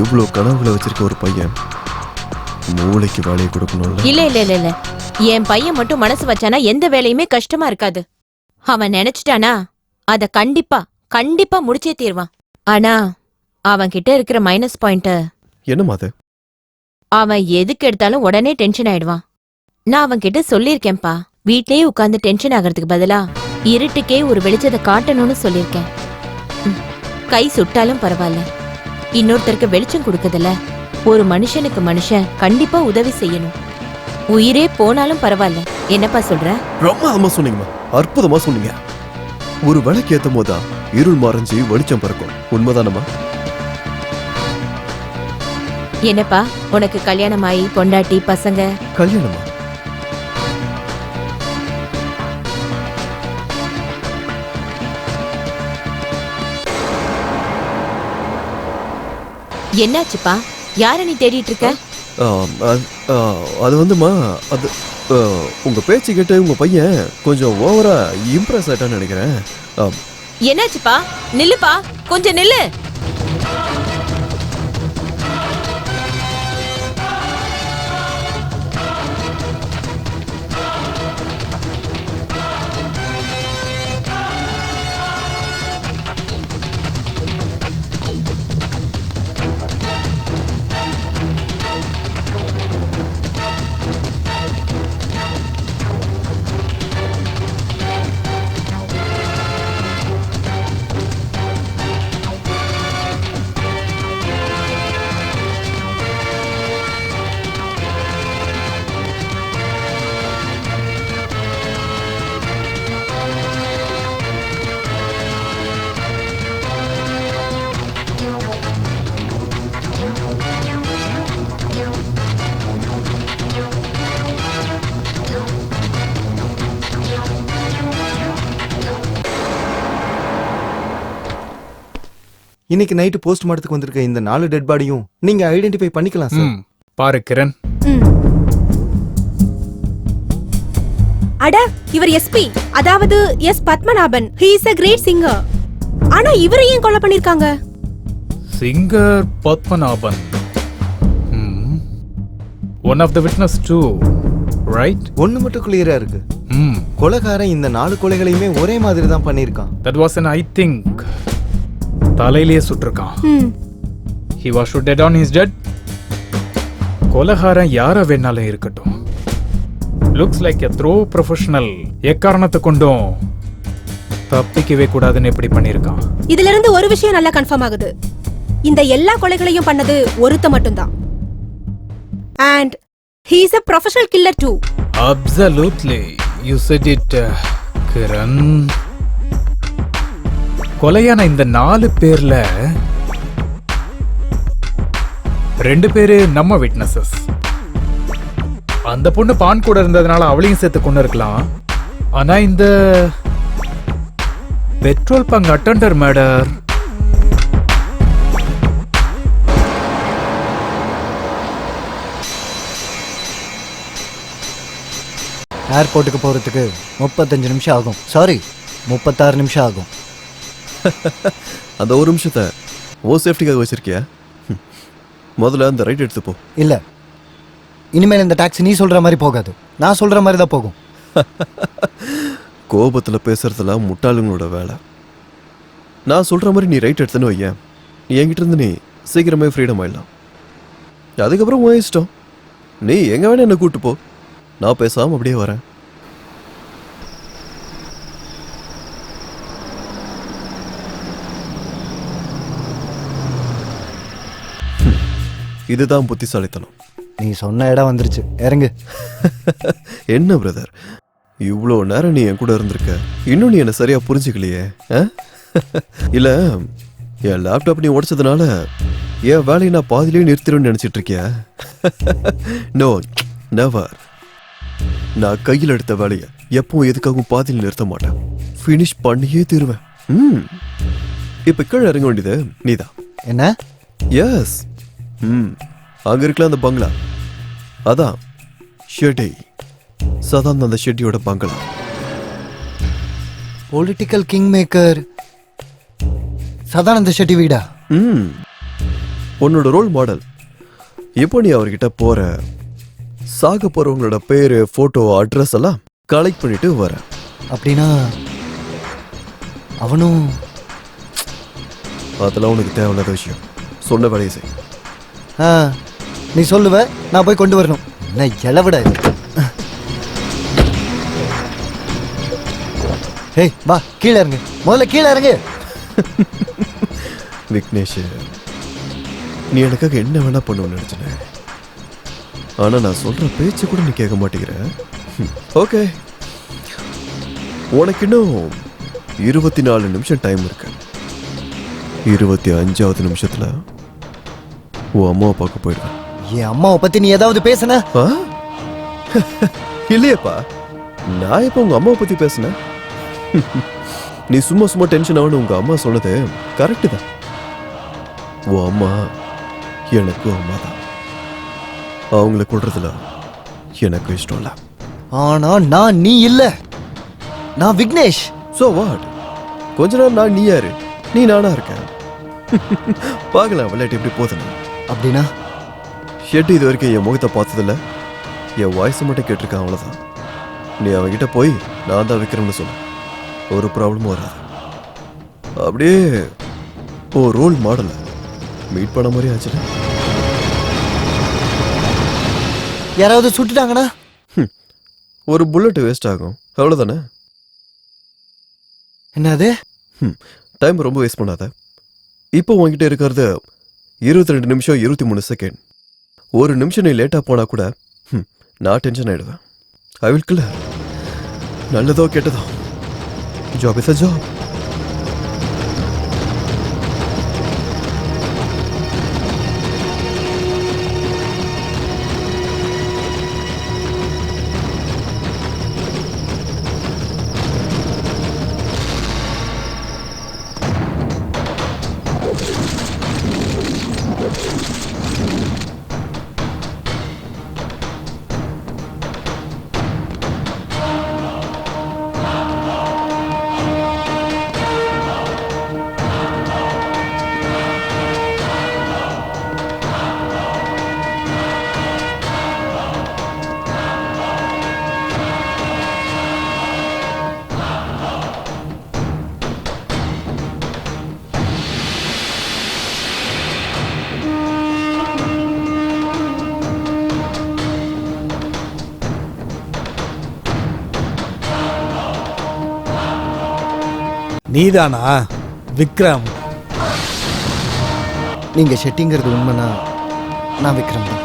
இவ்வளவு கனவுகளை வச்சிருக்க ஒரு பையன் மூளைக்கு வேலையை கொடுக்கணும்ல. இல்ல இல்ல இல்ல இல்ல, என் பையன் மட்டும் மனசு வச்சானா எந்த வேலையுமே கஷ்டமா இருக்காது. அவன் நினைச்சிட்டானா அத கண்டிப்பா கண்டிப்பா முடிச்சே தீர்வான். ஆனா அவன் கிட்ட இருக்கிற மைனஸ் பாயிண்ட் என்னமா அது? அவன் எதுக்கு எடுத்தாலும் உடனே டென்ஷன் ஆயிடுவான். நான் அவன் கிட்ட சொல்லிருக்கேன்பா, வீட்லயே உட்கார்ந்து டென்ஷன் ஆகிறதுக்கு பதிலா இருட்டுக்கே ஒரு வெளிச்சத்தை காட்டணும்னு சொல்லிருக்கேன். கை சுட்டாலும் பரவாயில்ல, இன்னொருத்தருக்கு வெளிச்சம் கொடுக்கறதுல ஒரு மனுஷனுக்கு மனுஷன் கண்டிப்பா உதவி செய்யணும். உயிரே போனாலும் பரவாயில்ல. என்னப்பா சொல்ற? ரொம்ப சொன்னீங்கம்மா, அற்புதமா சொன்னீங்க. ஒரு விளக்கு ஏத்தும் போதுதான் இருள் மறைஞ்சு வெளிச்சம் பறக்கும். உண்மைதானம்மா? என்னப்பா உனக்கு கல்யாணம் ஆகி பொண்டாட்டி பசங்க? கல்யாணமா? என்னாச்சுப்பா? யார நீ தேடிட்டு இருக்க? அது வந்துமா, அது உங்க பேச்சு கேட்டு உங்க பையன் கொஞ்சம் ஓவரா இம்ப்ரெஸ் ஆயிட்டான்னு நினைக்கிறேன். என்னாச்சுப்பா? நில்லுப்பா, கொஞ்சம் நில்லு. இன்னைக்கு நைட்டு போஸ்ட்மார்ட்டத்துக்கு வந்திருக்க இந்த 4 டெட் பாடியும் நீங்க ஐடென்டிஃபை பண்ணிக்கலாம் சார். பாரு கிரண். அட இவர் எஸ்பி, அதாவது S Padmanabhan. He is a great singer. ஆனா இவரை ஏன் கொலை பண்ணிருக்காங்க? Singer Padmanabhan. One of the witness too, right? ஒண்ணு மட்டும் கிளியரா இருக்கு. கொலைகாரன் இந்த 4 கொலைகளையுமே ஒரே மாதிரி தான் பண்ணிருக்கான். That was an I think தலையிலேயே சுட்டிருக்கான். He was shot dead on his dead. கொலைகாரன் யார வேணாலும் இருக்கட்டும். Looks like a throw professional. எக்காரணத்தை கொண்டும் தப்பிக்கவே கூடாதுன்னு எப்படி பண்ணிருக்கான். இதுல இருந்து ஒரு விஷயம் நல்லா கன்ஃபார்ம் ஆகுது. இந்த எல்லா கொலைகளையும் பண்ணது ஒருத்த மட்டும்தான். And he is a professional killer too. Absolutely. You said it, Kiran. கொலையான இந்த 4 பேர்ல 2 பேரு நம்ம விட்னஸஸ். அந்த பொண்ணு பான் கூட இருந்ததுனால அவளையும் சேர்த்து கொண்டு இருக்கலாம். ஆனா இந்த பெட்ரோல் பங்க் அட்டெண்டர் மர்டர் ஏர்போர்ட்டுக்கு போகிறதுக்கு 35 நிமிஷம் ஆகும். சாரி, 36 நிமிஷம் ஆகும். அந்த ஒரு நிமிஷத்தை ஓ சேஃப்டிக்காக வச்சிருக்கியா? முதல்ல அந்த ரைட் எடுத்து போ. இல்லை, இனிமேல் இந்த டாக்ஸி நீ சொல்கிற மாதிரி போகாது, நான் சொல்கிற மாதிரி தான் போகும். கோபத்தில் பேசுறதுலாம் முட்டாளுங்களோட வேலை. நான் சொல்கிற மாதிரி நீ ரைட் எடுத்துன்னு வையேன், என்கிட்ட இருந்து நீ சீக்கிரமே ஃப்ரீடம் ஆயிடலாம். அதுக்கப்புறம் உன் இஷ்டம், நீ எங்கே வேணா என்னை கூப்பிட்டு போ, நான் பேசாமல் அப்படியே வரேன். இதுதான் புத்திசாலித்தனம். நீ சொன்ன இடம் வந்துருச்சு, இறங்கு. என்ன பிரதர், இவ்வளோ நேரம் நீ என் கூட இருந்திருக்க, இன்னும் நீ என்ன சரியா புரிஞ்சுக்கலையே? இல்ல என் லேப்டாப் நீ உடைச்சதுனால என் வேலையை நான் பாதிலேயே நிறுத்திடுவேன்னு நினைச்சிட்டு இருக்கியா? No, never. நான் கையில் எடுத்த வேலையை எப்பவும் எதுக்காகவும் பாதியில் நிறுத்த மாட்டேன், ஃபினிஷ் பண்ணியே தருவேன். இப்ப கீழே இறங்க வேண்டியது நீதான். என்ன? எஸ். அங்க இருக்கலாம் அந்த பங்களா, அதான் ஷெட்டி, சதானந்த ஷெட்டியோட பங்களா. Political king maker Sadananda Shetty வீடா? உன்னோட ரோல் மாடல். இப்போ நீ அவர்கிட்ட போற, சாக போறவங்களோட பேரு, போட்டோ, அட்ரஸ் எல்லாம் கலெக்ட் பண்ணிட்டு வர. அப்படின்னா அவனும்? அதெல்லாம் உனக்கு தேவையில்லாத விஷயம். சொன்ன வேலையை செய். நீ சொல்லுவ, நான் போய் கொண்டு வரணும். என்ன இளவிட? ஹே வா, கீழே இறங்கு, முதல்ல கீழே இறங்கு. விக்னேஷ், நீ எனக்காக என்ன வேணா பண்ணுவேன்னு நினைச்சேன், ஆனா நான் சொல்ற பேச்சு கூட நீ கேட்க மாட்டேங்கிற. ஓகே, உனக்கு இன்னும் 24 நிமிஷம் டைம் இருக்கு. 25வது நிமிஷத்துல உன் அம்மாவை பார்க்க போயிடுவேன். என் அம்மாவை பத்தி நீ ஏதாவது பேசுன? இல்லையப்பா, நான் இப்ப உங்க அம்மாவை பத்தி பேசுனேன். நீ சும்மா சும்மா டென்ஷன் ஆகணும். உங்க அம்மா சொன்னது கரெக்டு தான். உன் அம்மா எனக்கு அம்மா தான். அவங்கள கொள்றதுல எனக்கு இஷ்டம் இல்லை. ஆனா நான் நீ இல்ல, நான் விக்னேஷ். So what? கொஞ்ச நேரம் நான் நீ யாரு, நீ நானா இருக்கேன். பார்க்கலாம் விளையாட்டு எப்படி போதுன்னு. அப்படின்னா ஷெட்டி இது வரைக்கும் என் முகத்தை பார்த்ததில்ல, என் வாய்ஸ் மட்டும் கேட்டிருக்கான், அவ்வளோதான். நீ அவன்கிட்ட போய் நான் தான் விக்ரம்னு சொல்லு, ஒரு ப்ராப்ளமும் வராது. அப்படியே ஓ ரோல் மாடலை மீட் பண்ண மாதிரி ஆச்சுல. யாராவது சுட்டுட்டாங்கன்னா ஒரு புல்லட் வேஸ்ட் ஆகும், அவ்வளோதானே. என்னது? டைம் ரொம்ப வேஸ்ட் பண்ணாத. இப்போ உங்ககிட்ட இருக்கிறது 22 நிமிஷம் 23 செகண்ட். ஒரு நிமிஷம் நீ லேட்டாக போனால் கூட நான் டென்ஷன் ஆகிடுவேன். I will clear. நல்லதோ கெட்டதோ, ஜாப் இஸ் அ ஜாப். நீதானா விக்ரம்? நீங்க ஷெட்டிங்கிறது உண்மைனா நான் விக்ரம் தான்.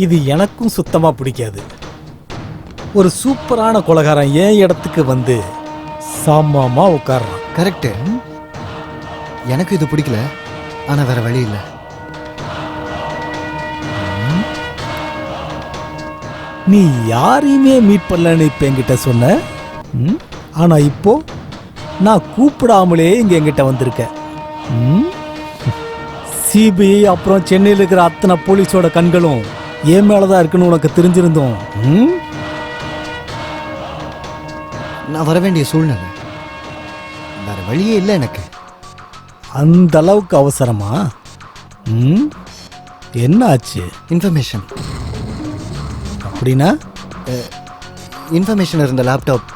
இது எனக்கும் சுத்தமா பிடிக்காது. ஒரு சூப்பரான கொலைகாரன் என் இடத்துக்கு வந்து சாமாமா உட்கார்றான். கரெக்டு. எனக்கு இது பிடிக்கல, ஆனா வேற வழி இல்லை. நீ யாரையுமே மீட் பண்ணலன்னு இப்ப என்கிட்ட சொன்ன. ஆனா இப்போ நான் கூப்பிடாமலே இங்க என்கிட்ட வந்திருக்க. சிபிஐ அப்புறம் சென்னையில் இருக்கிற அத்தனை போலீஸோட கண்களும் என் மேலதான் இருக்குன்னு உனக்கு தெரிஞ்சிருந்தோம். நான் வர வேண்டிய சூழ்நிலை, வேற வழியே இல்லை எனக்கு. அந்த அளவுக்கு அவசரமா? என்ன ஆச்சு? இன்ஃபர்மேஷன். அப்படின்னா? இன்ஃபர்மேஷன் இருந்த லேப்டாப்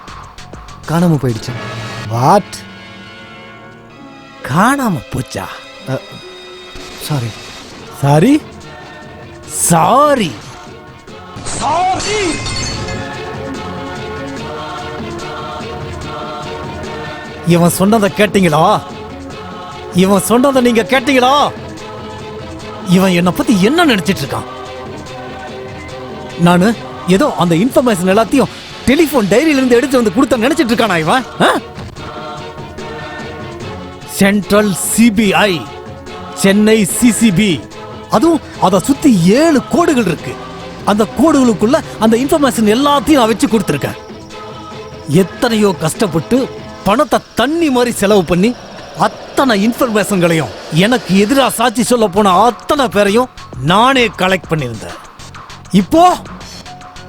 காணாம போயிடுச்சு. வாட்? காணாம போச்சா? சாரி. Sorry sorry sorry. இவன் சொன்னதை கேட்டீங்களா? இவன் சொன்னதை நீங்க கேட்டீங்களா? இவன் என்னை பத்தி என்ன நினைச்சிட்டு இருக்கான்? நானு ஏதோ அந்த இன்ஃபர்மேஷன் எல்லாத்தையும் டெலிபோன் டைரியில இருந்து எடுத்து வந்து கொடுத்த நினைச்சிட்டு இருக்கானா இவன்? சென்ட்ரல் சிபிஐ, சென்னை சிசிபி, அதுவும் அதை சுத்தி 7 கோடுகள் இருக்கு. அந்த கோடுகளுக்குள்ள அந்த இன்ஃபர்மேஷன் எல்லாத்தையும் நான் வச்சு கொடுத்துருக்கேன். எத்தனையோ கஷ்டப்பட்டு பணத்தை தண்ணி மாதிரி செலவு பண்ணி அத்தனை இன்ஃபர்மேஷன்களையும் எனக்கு எதிராக சாட்சி சொல்ல போன அத்தனை பேரையும் நானே கலெக்ட் பண்ணியிருந்தேன். இப்போ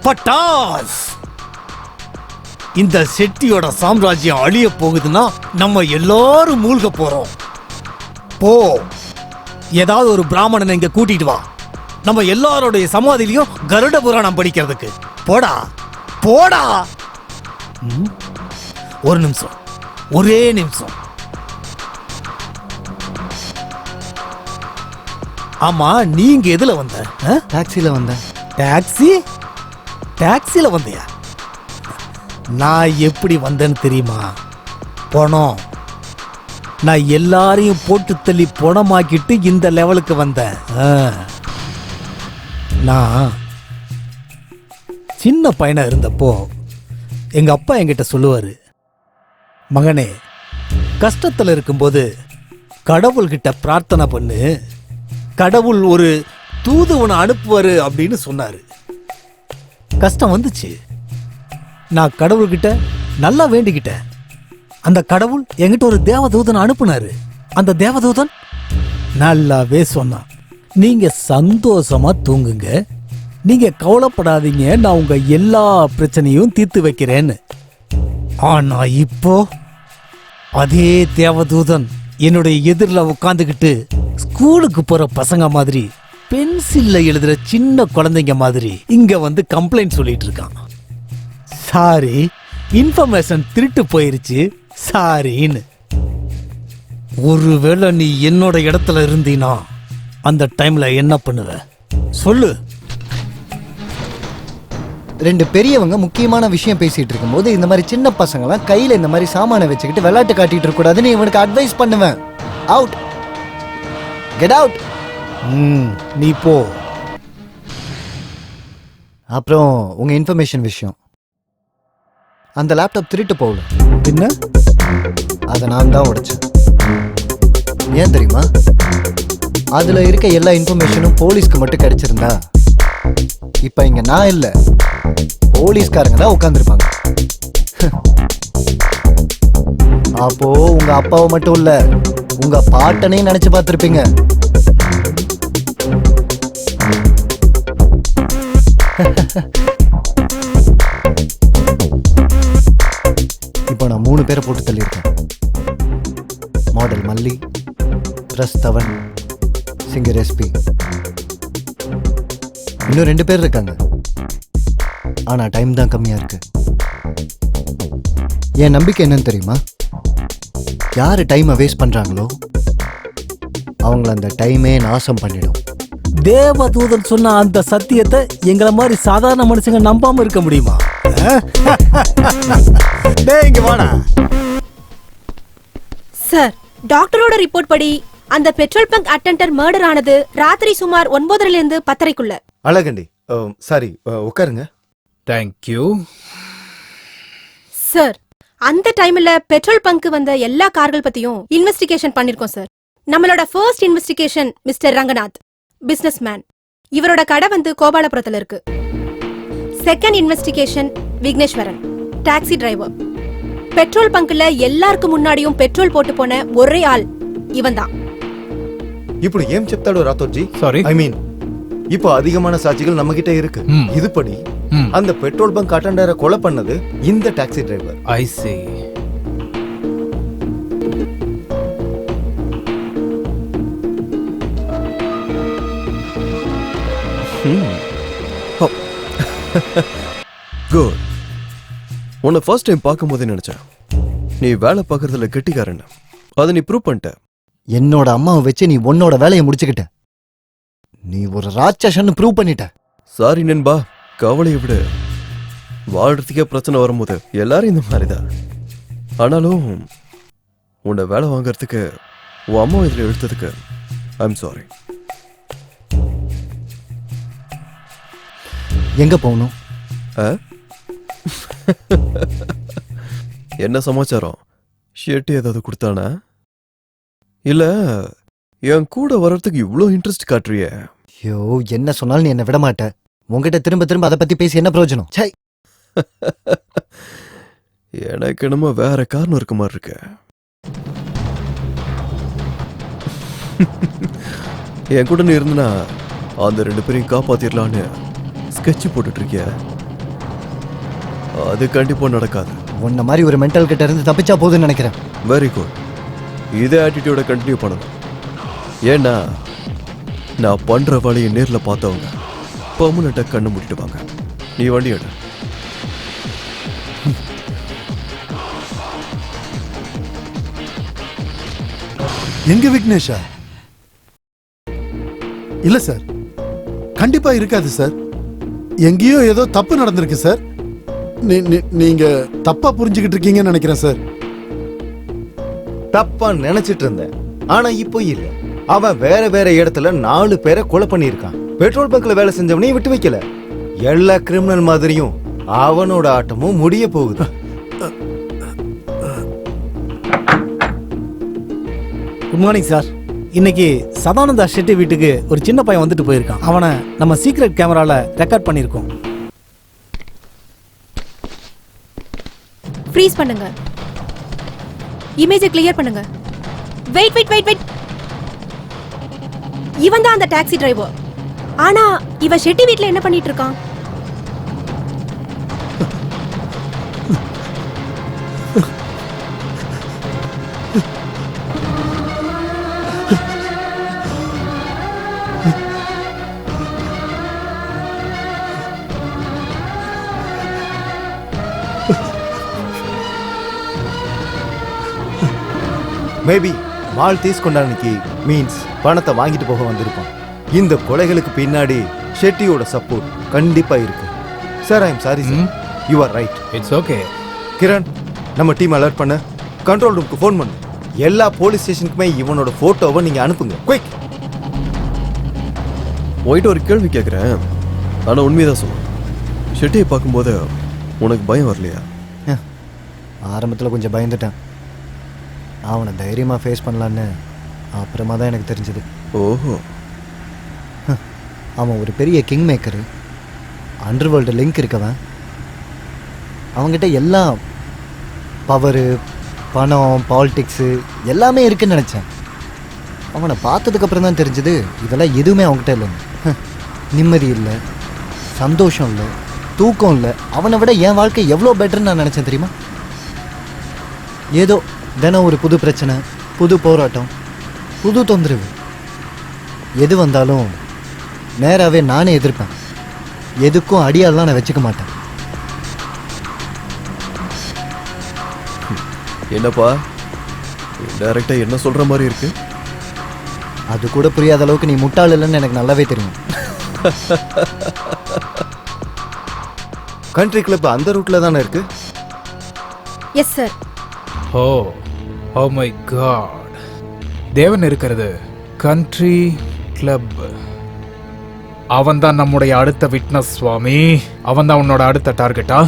பட்டாஸ், இந்த செட்டியோட சாம்ராஜ்யம் அழிய போகுதுன்னா நம்ம எல்லாரும் மூழ்க போறோம். போ, ஏதாவது ஒரு பிராமணனை இங்க கூட்டிட்டு வா, நம்ம எல்லாருடைய சமாதியிலையும் கருட புராணம் படிக்கிறதுக்கு. போடா போடா. ஒரு நிமிஷம், ஒரே நிமிஷம். ஆமா, நீங்க எதுல வந்த? டாக்ஸில வந்தேன். டாக்ஸி? டாக்ஸில வந்தியா? நான் எப்படி வந்தேன்னு தெரியுமா? பணம். நான் எல்லாரையும் போட்டு தள்ளி பணமாக்கிட்டு இந்த லெவலுக்கு வந்தேன். நான் சின்ன பையனா இருந்தப்போ எங்க அப்பா என்கிட்ட சொல்லுவாரு, மகனே, கஷ்டத்துல இருக்கும்போது கடவுள்கிட்ட பிரார்த்தனை பண்ணு, கடவுள் ஒரு தூதுவனை அனுப்புவாரு அப்படின்னு சொன்னாரு. கஷ்டம் வந்துச்சு, நான் கடவுள்கிட்ட நல்லா வேண்டிக்கிட்டேன். அந்த கடவுள் என்கிட்ட ஒரு தேவதூதனை அனுப்புனாரு. அந்த தேவதூதன் நல்லாவே சொன்னான், நீங்க சந்தோஷமா தூங்குங்க, நீங்க கவலைப்படாதீங்க, நான் உங்க எல்லா பிரச்சனையும் தீர்த்து வைக்கிறேன்னு. ஆனா இப்போ அதே தேவதூதன் என்னுடைய எதிரில் உட்காந்துக்கிட்டு ஸ்கூலுக்கு போற பசங்க மாதிரி, பென்சில்ல எழுதுற சின்ன குழந்தைங்க மாதிரி இங்க வந்து கம்ப்ளைண்ட் சொல்லிட்டு இருக்கான். சாரி, இன்ஃபர்மேஷன் திருட்டு போயிருச்சு, சாரின்னு. ஒருவேளை நீ என்னோட இடத்துல இருந்தீனா அந்த டைம்ல என்ன பண்ணுவ சொல்லு? 2 பெரியவங்க முக்கியமான விஷயம் பேசிட்டு இருக்கும்போது இந்த மாதிரி சின்ன பசங்கலாம் கையில இந்த மாதிரி சாமானை வச்சுக்கிட்டு விளையாட்டு காட்டிட்டு இருக்க கூடாதுன்னு இவனுக்கு அட்வைஸ் பண்ணுவேன். Out, get out. நீ போ. அப்புறம் உங்க இன்ஃபர்மேஷன் விஷயம், அந்த லேப்டாப் திருட்டு போகல. என்ன? அதை நான் தான் உடைச்சேன். ஏன் தெரியுமா? அதுல இருக்க எல்லா இன்ஃபர்மேஷனும் போலீஸ்க்கு மட்டும் கிடைச்சிருந்தா இப்ப இங்க நான் இல்ல, போலீஸ்காரங்க தான் உட்கார்ந்துருப்பாங்க. அப்போ உங்க அப்பாவை மட்டும் இல்ல, உங்க பாட்டனையும் நினைச்சு பார்த்திருப்பீங்க. இப்போ நான் 3 பேரை போட்டு தள்ளியிருக்கேன். மாடல் மல்லி, பிரஸ் தவன், சிங்கர் எஸ்பி. இன்னும் 2 பேர் இருக்காங்க. ஆனா டைம் தான் கம்மியா இருக்கு. என் நம்பிக்கை என்னன்னு தெரியுமா? யாரு டைமை வேஸ்ட் பண்றாங்களோ அவங்கள அந்த டைமே நாசம் பண்ணிடும். தேவதூதன் சொன்ன அந்த சத்தியத்தை எங்களை மாதிரி சாதாரண மனுஷங்க நம்பாம இருக்க முடியுமா? டேய் இங்க வாடா. சார், டாக்டரோட ரிப்போர்ட் படி அந்த பெட்ரோல் பங்க் அட்டெண்டர் மர்டர் ஆனது ராத்திரி சுமார் 9:30 இருந்து 10:30க்குள்ள. அழகண்டி, சாரி, உட்காருங்க. தேங்க்யூ. சார், அந்த டைம்ல பெட்ரோல் பங்க் வந்த எல்லா கார்கள் பத்தியும் இன்வெஸ்டிகேஷன் பண்ணிருக்கோம் சார். நம்மளோட first investigation mister Ranganath, business man. இவரோட கடை வந்து கோபாலபுரத்துல இருக்கு. Second investigation Vigneshwaran, taxi driver. Petrol பங்க்ல எல்லாருக்கும் முன்னாடியும் பெட்ரோல் போட்டு போன ஒரே ஆள் இவன் தான். ఇప్పుడు ఏం చెప్తాడు రాథోడ్జీ? Sorry. ఐ మీన్ இப்போ அதிகமான சாட்சிகள் நம்ம கிட்ட இருக்கு. இதுபடி அந்த பெட்ரோல் பங்க் அட்டெண்டரை கொலை பண்ணது இந்த டாக்ஸி டிரைவர். ஐ see. குட். உன்னை ஃபர்ஸ்ட் டைம் பார்க்கும்போதே நினைச்சேன் நீ வேலை பார்க்கறதுல கெட்டிக்காரன். அதை நீ ப்ரூவ் பண்ணிட்ட. என்னோட அம்மாவை வச்சு நீ உன்னோட வேலையை முடிச்சுக்கிட்ட. நீ ஒரு ராட்சசன்னு ப்ரூவ் பண்ணிட்ட. சாரி நண்பா, கவலையை விட வாழ்றதுக்கே பிரச்சனை வரும்போது எல்லாரும் இந்த மாதிரி தான். ஆனாலும் உன்னை வேலை வாங்கறதுக்கு உன் அம்மா இதில் எடுத்ததுக்கு ஐ எம் சாரி. எங்க போகணும்? என்ன சமாச்சாரம்? ஷெட்டி ஏதாவது கொடுத்தானா? இல்ல என் கூட வர்றதுக்கு இவ்வளோ இன்ட்ரெஸ்ட் காட்டுறிய? ஐயோ, என்ன சொன்னாலும் நீ என்ன விட மாட்ட. உங்ககிட்ட திரும்ப திரும்ப அதை பத்தி பேசி என்ன பிரயோஜனம்? சை. எனக்கு என்னமோ வேற காரணம் இருக்க மாதிரி இருக்கு. என் கூட நீ இருந்தனா அந்த 2 பேரையும் காப்பாத்திரலான்னு ஸ்கெட்ச் போட்டுட்டு இருக்கிய. அது கண்டிப்பா நடக்காது. உன்ன மாதிரி ஒரு மென்டல் கிட்ட இருந்து தப்பிச்சா போதுன்னு நினைக்கிறேன். Very good. இதே ஆட்டிடியூட கண்டினியூ பண்ணணும். ஏன்னா நான் பண்ற வழியை நேர்ல பார்த்தவங்க பர்மனண்டா கண்ணு மூடிட்டு வாங்க. நீ வண்டி எடு. எங்க விக்னேஷா? இல்ல சார், கண்டிப்பா இருக்காது சார். எங்கேயோ ஏதோ தப்பு நடந்திருக்கு சார். நீங்க தப்பா புரிஞ்சுக்கிட்டு இருக்கீங்கன்னு நினைக்கிறேன் சார். தப்பா நினைச்சிட்டு இருந்தேன், ஆனா இப்போ இல்ல. அவன் வேற வேற இடத்துல 4 பேரை கொலை பண்ணியிருக்கான். பெட்ரோல் பங்க்ல வேலை செஞ்சவனையும் விட்டு வைக்கல. எல்லா கிரிமினல் மாதிரியும் அவனோட ஆட்டமும் முடிய போகுது. Good morning sir. இன்னைக்கு சதானந்தா ஷெட்டி வீட்டுக்கு ஒரு சின்ன பையன் வந்துட்டு போயிருக்கான். அவனை நம்ம சீக்ரெட் கேமரால ரெக்கார்ட் பண்ணியிருக்கோம். ஃப்ரீஸ் பண்ணுங்க. இமேஜை கிளியர் பண்ணுங்க. Wait wait wait wait. இவன் தான் அந்த டாக்ஸி டிரைவர். ஆனா இவன் ஷெட்டி வீட்ல என்ன பண்ணிட்டு இருக்கான்? மேபி மால் தீஸ்கொண்டானிக்கு மீன்ஸ் பணத்தை வாங்கிட்டு போக வந்திருப்பான். இந்த கொலைகளுக்கு பின்னாடி ஷெட்டியோட சப்போர்ட் கண்டிப்பா இருக்கு. Sir, I am sorry sir. You are right. It's okay. Kiran, நம்ம டீம் அலர்ட் பண்ண. கண்ட்ரோல் ரூமுக்கு ஃபோன் பண்ணு. எல்லா போலீஸ் ஸ்டேஷனுக்குமே இவனோட போட்டோவை நீங்க அனுப்புங்க. குயிக். போயிட்டு ஒரு கேள்வி கேட்குறேன், ஆனா உண்மையதான் சொல்லு. ஷெட்டியை பார்க்கும்போது உனக்கு பயம் வரலையா? ஆரம்பத்தில் கொஞ்சம் பயந்துட்டேன். அவனை தைரியமாக ஃபேஸ் பண்ணலான்னு அப்புறமா தான் எனக்கு தெரிஞ்சது. ஓஹோ. அவன் ஒரு பெரிய king maker, under world link இருக்கவன். அவங்ககிட்ட எல்லாம் பவரு, பணம், பாலிடிக்ஸு எல்லாமே இருக்குன்னு நினச்சேன். அவனை பார்த்ததுக்கப்புறம் தான் தெரிஞ்சது இதெல்லாம் எதுவுமே அவங்ககிட்ட இல்லைன்னு. நிம்மதி இல்லை, சந்தோஷம் இல்லை, தூக்கம் இல்லை. அவனை விட என் வாழ்க்கை எவ்வளோ பெட்டர்ன்னு நான் நினச்சேன் தெரியுமா? ஏதோ தினம் ஒரு புது பிரச்சனை, புது போராட்டம், புது தொந்தரவு. எது வந்தாலும் நேராகவே நானே எதிர்ப்பேன். எதுக்கும் அடியாலாம் நான் வச்சுக்க மாட்டேன். என்னப்பா டைரக்டா என்ன சொல்ற மாதிரி இருக்கு? அது கூட புரியாத அளவுக்கு நீ முட்டாள் இல்லைன்னு எனக்கு நல்லாவே தெரியும். கண்ட்ரி கிளப் அந்த ரூட்ல தானே இருக்கு? Yes sir. Oh my God, Devan இருக்கிறது கண்ட்ரி கிளப். அவன் தான் நம்முடைய அடுத்த விட்னஸ் சுவாமி. அவன் தான் உன்னோட அடுத்த டார்கெட்டா?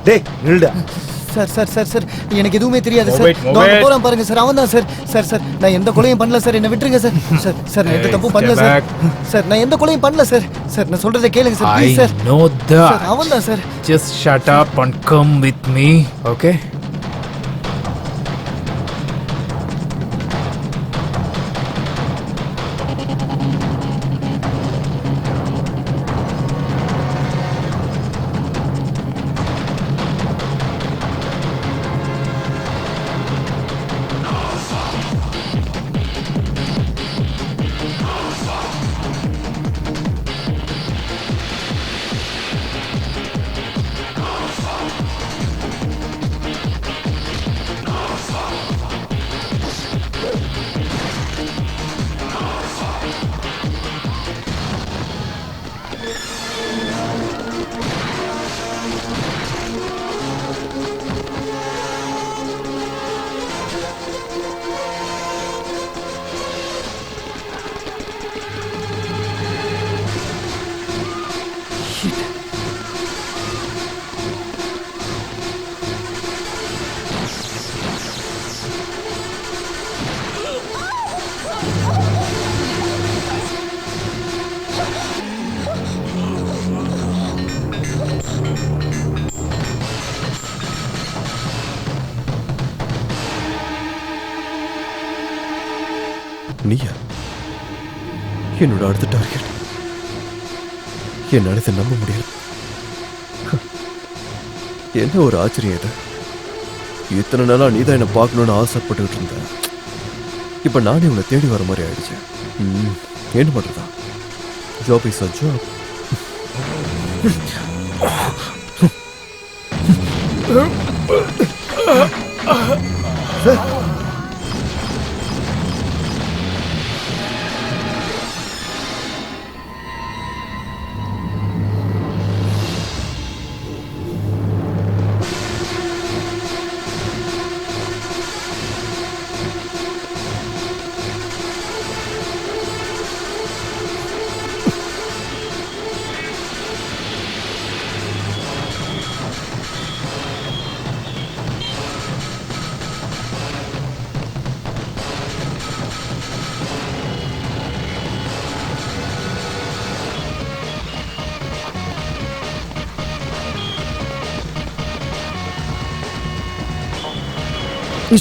டேய் நில்டா. சார் சார் சார் சார் எனக்கு எதுவுமே தெரியாது Move சார். it, move நான் it. போறேன் பாருங்க சார். அவன் தான் சார். சார் சார் நான் எந்த கொலையும் பண்ணல சார். என்ன விட்டுருங்க சார். சார் சார் நான் எந்த Hey, தப்பும் பண்ணல stay சார். back. சார் நான் எந்த கொலையும் பண்ணல சார். சார் நான் சொல்றதை கேளுங்க sir I please sir. know sir that. அவன் தான் sir. Just shut up and come with me, okay? நீயா என்னோட அடுத்த டார்கெட்? என்னால இதை நம்ப முடியல. என்ன ஒரு ஆச்சரியம் இது. இத்தனை நாளா நீதான் என்ன பார்க்கணும்னு ஆசைப்பட்டுக்கிட்டு இருந்த. இப்ப நானே உன்னை தேடி வர மாதிரி ஆயிடுச்சு. என்ன பண்றதா? Job is a job.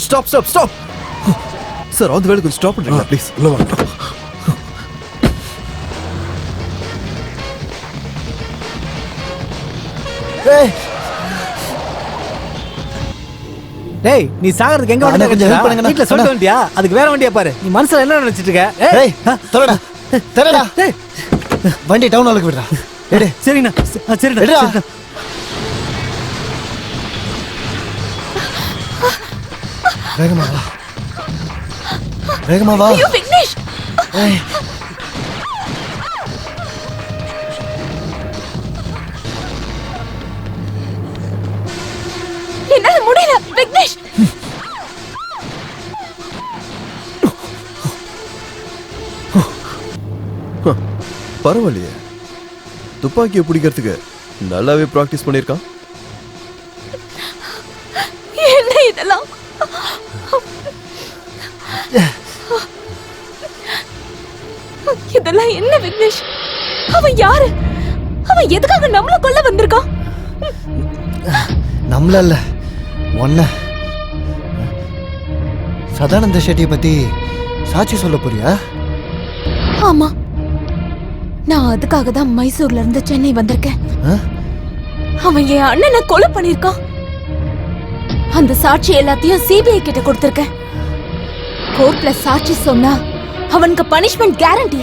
Stop stop stop sir. அந்த வேலை கொஞ்சம் ஸ்டாப் பண்ணுறீங்களா ப்ளீஸ்? உள்ள வாங்க. டேய் நீ சாகிறதுக்கு எங்க அண்ணா, கொஞ்சம் help பண்ணுங்கண்ணா. வீட்ல சொல்லிட்டு வண்டியா? அதுக்கு வேற வண்டியா பாரு. நீ மனசுல என்ன நினைச்சிட்டு இருக்க? ஏய் தரடா தரடா. டேய் வண்டி டவுன் ஹாலுக்கு விடுறா. எடு. சரிண்ணா சரிண்ணா எடுடா. சரிண்ணா. வேகமா வா. வேகமா வா. ஐயோ விக்னேஷ், ஏய் என்னால முடியல விக்னேஷ். பரவாயில்லையே, துப்பாக்கியை பிடிக்கிறதுக்கு நல்லாவே ப்ராக்டிஸ் பண்ணியிருக்கான். என்ன இதெல்லாம் என்ன விக்னேஷ்? அவன் யாரு? அவன் எதுக்காக நம்மள கொல்ல வந்திருக்கான்? நம்மள இல்ல, ஒன்ன. சதானந்த ஷெட்டியை பத்தி சாட்சி சொல்ல போறியா? ஆமா, நான் அதுக்காக தான் மைசூர்ல இருந்து சென்னை வந்திருக்கேன். அவன் என் அண்ணனை கொலை பண்ணிருக்கான். அந்த சாட்சி எல்லாத்தையும் சிபிஐ கிட்ட கொடுத்திருக்கேன். கோர்ட்ல சாட்சி சொன்னா அவனுக்கு பனிஷ்மெண்ட் கேரண்டி.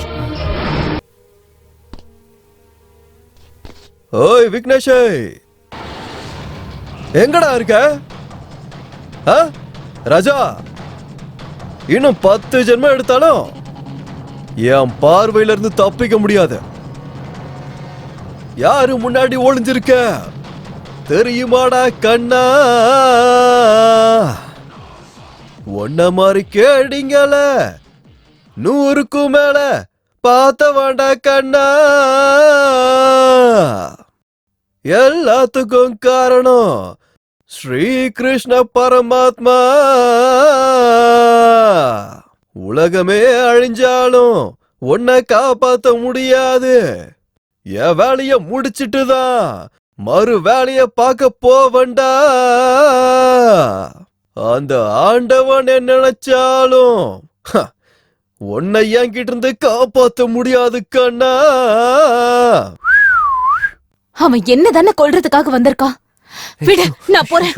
ஓய் விக்னேஷ், எங்கடா இருக்க? ராஜா, இன்னும் 10 ஜென்மம் எடுத்தாலும் என் பார்வையில இருந்து தப்பிக்க முடியாது. யாரு முன்னாடி ஒளிஞ்சிருக்க தெரியுமாடா கண்ணா? ஒன்ன மாதிரி கேடிங்கள 100க்கும் மேல பார்த்த வேண்டா கண்ணா. எல்லாத்துக்கும் காரணம் ஸ்ரீ கிருஷ்ண பரமாத்மா. உலகமே அழிஞ்சாலும் உன்னை காப்பாத்த முடியாது. என் வேலைய முடிச்சிட்டு தான் மறு வேலைய பார்க்க போவண்டா. அந்த ஆண்டவன் என்ன நினைச்சாலும் உன்னை என்கிட்ட இருந்து காப்பாத்த முடியாது கண்ணா. அவன் என்னதானே கொல்றதுக்காக வந்திருக்கான். விடு, நான் போறேன்.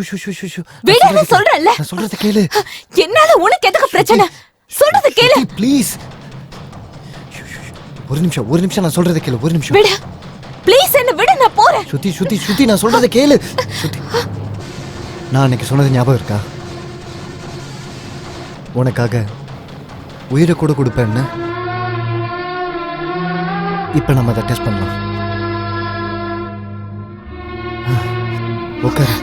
விடு, சொல்றேன்ல. சொல்றத கேளு. என்னால உனக்கு எதுக்கு பிரச்சனை? சொல்றத கேளு ப்ளீஸ். ஒரு நிமிஷம் நான் சொல்றத கேளு. ஒரு நிமிஷம் விடு ப்ளீஸ், என்ன விடு, நான் போறேன். சுத்தி நான் சொல்றத கேளு. நான் அன்னைக்கு சொன்னது ஞாபகம் இருக்கா? உனக்காக உயிரை கூட கொடுப்பேன்னு. இப்ப நம்ம அதை டெஸ்ட் பண்ணலாம். உட்காரு.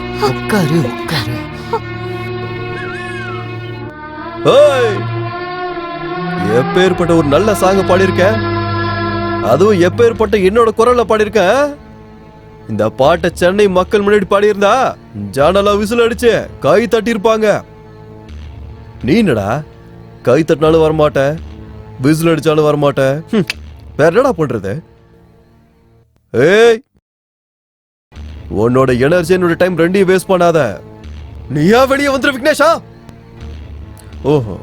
எப்பேற்பட்ட ஒரு நல்ல சாங்க பாடியிருக்க, அதுவும் எப்பேற்பட்ட என்னோட குரல்ல பாடியிருக்க. இந்த பாட்டை சென்னை மக்கள் முன்னாடி பாடியிருந்தா ஜானலா விசில் அடிச்சு கை தட்டி இருப்பாங்க. நீ என்னடா கை தட்டினாலும் வரமாட்ட, விசில் அடிச்சாலும் வரமாட்ட. வேற என்னடா பண்றது? ஏய், உன்னோட எனர்ஜி என்னோட டைம் ரெண்டையும் வேஸ்ட் பண்ணாத. நீயா வெளியே வந்துரு விக்னேஷா. ஓஹோ,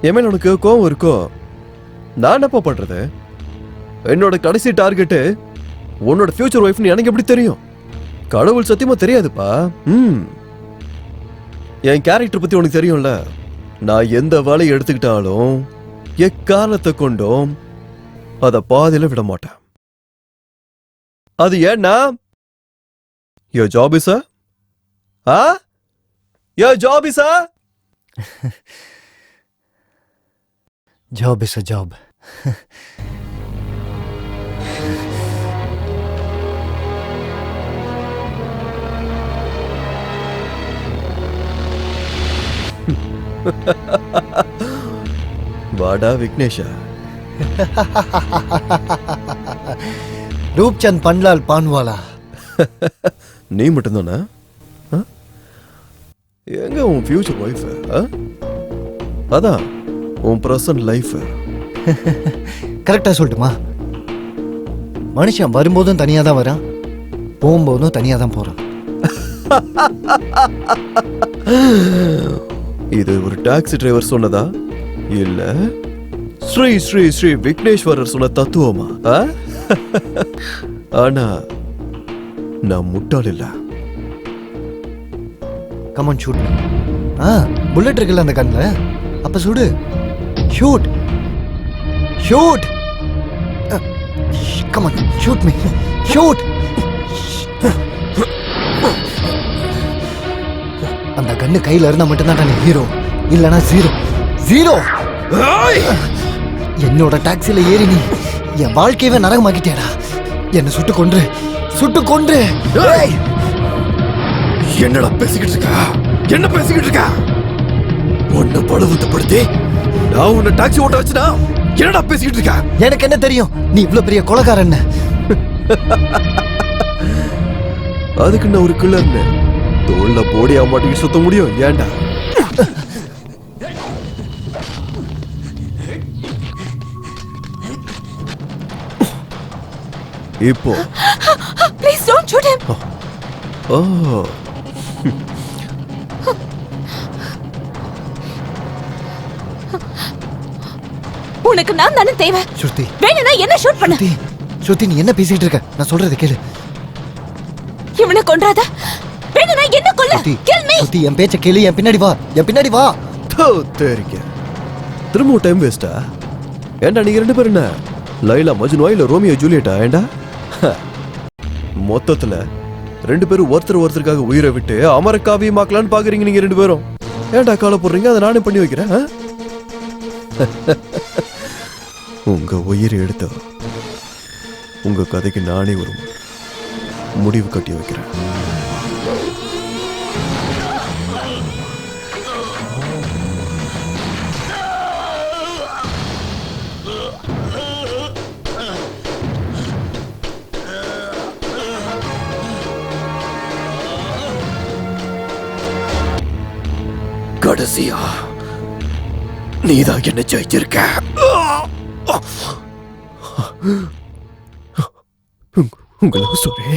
என் மேல உனக்கு கோவம் இருக்கோ? நான் என்னப்பா பண்றது? என்னோட கடைசி டார்கெட்டு உன்னோட ஃபியூச்சர் ஒய்ஃப்னு எனக்கு எப்படி தெரியும்? கடவுள் சத்தியமா தெரியாதுப்பா. என் கேரக்டர் பத்தி உனக்கு தெரியும்ல. நான் எந்த வேலையை எடுத்துக்கிட்டாலும் எக்காரணத்தை கொண்டும் அத பாதியில விட மாட்டேன். அது ஏன்னா your job is a your job is a job is a job. வாடா விக்னேஷா. ரூப்சந்த் பன்லால் பான்வாலா. நீ மட்டும்தானா? எங்க உன் ஃபியூச்சர் ஒய்ஃப்? அதான் உன் பிரசன்ட் லைஃப். கரெக்டா சொல்லட்டுமா? மனுஷன் வரும்போதும் தனியா தான் வரான், போகும்போதும் தனியா தான் போறான். இது ஒரு டாக்ஸி டிரைவர் சொன்னதா இல்ல ஸ்ரீ ஸ்ரீ ஸ்ரீ விக்னேஸ்வரர் சொன்ன தத்துவமா? ஆனா நான் முட்டாள் இல்ல. Come on shoot. புல்லட் இருக்குல்ல அந்த கண்ணுல, அப்ப சுடு. Shoot shoot. Come on shoot me. Shoot. அந்த கண்ணு கையில இருந்தா மட்டும்தான் நான் ஹீரோ, இல்லனா ஜீரோ. ஜீரோ. என்னோட டாக்ஸில ஏறி நீ என் வாழ்க்கையவே நரகமாக்கிட்டேடா. என்ன சுட்டு கொன்று. என்னடா பேசிக்கிட்டு இருக்கா? என்ன பேசிக்கிட்டு இருக்கா? உன்னை படுவத்தப்படுத்தி நான் உன்னை டாக்ஸி ஓட்ட வச்சுனா என்னடா பேசிக்கிட்டு இருக்கா? எனக்கு என்ன தெரியும் நீ இவ்வளவு பெரிய கொலைகாரன்? அதுக்கு நான் ஒரு கில்லர்னு தோல்ல போடியா மாட்டிக்கிட்டு சுத்த முடியும்? ஏன்டா? இப்போ ப்ளீஸ் டோன்ட் ஷூட் ஹிம். ஓ உனக்கு நான் தானே தேவை. ஸ்ருதி வேணும்னா என்ன ஷூட் பண்ணு. ஸ்ருதி ஸ்ருதி நீ என்ன பேசிட்டு இருக்க? நான் சொல்றதை கேளு. இவனை கொன்றாத. வேணும்னா என்ன கொல்ல. ஸ்ருதி கில் மீ. ஸ்ருதி என் பேச்ச கேளு. என் பின்னாடி வா. என் பின்னாடி வா. தெரிக்க திரும்ப டைம் வேஸ்டா? ஏண்டா நீங்க ரெண்டு பேரும் என்ன லைலா மஜ்னுவா இல்ல ரோமியோ ஜூலியட்டா? ஏண்டா மொத்தத்துல ரெண்டு பேரும் ஒருத்தருக்காக உயிரை விட்டு அமர காவியமாக்கலான்னு பாக்குறீங்க நீங்க ரெண்டு பேரும். ஏண்டா காலை போடுறீங்க? அதை நானே பண்ணி வைக்கிறேன். உங்க உயிரை எடுத்த உங்க கதைக்கு நானே ஒரு முடிவு கட்டி வைக்கிறேன். கடைசியா நீதான் என்ன ஜெயிச்சிருக்க. உங்களை சொல்லி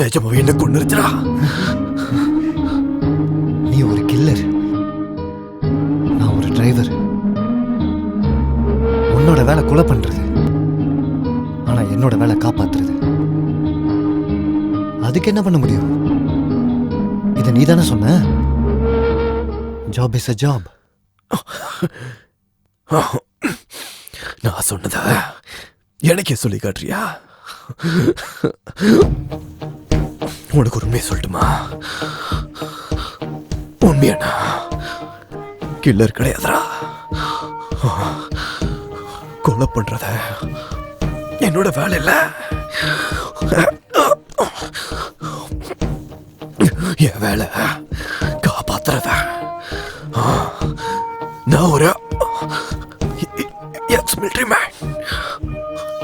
நிஜமாவே என்ன கொண்டு இருக்கிறா? நீ ஒரு கில்லர், நான் ஒரு டிரைவர். உன்னோட வேலை கொலை பண்றது, ஆனா என்னோட வேலை காப்பாத்துறது. அதுக்கு என்ன பண்ண முடியும்? இதை நீ தானே சொன்ன. Job is a job. நான் சொன்னதா எனக்கே சொல்லி காட்டுறியா? உனக்கு ஒரு உண்மையை சொல்லட்டுமா? உண்மையானா கில்லர் கிடையாதுடா. கொலை பண்றத என்னோட வேலை இல்ல. என் வேலை காப்பாத்துறத. நான் ஒரு எக்ஸ் மிலிட்டரி மேன்.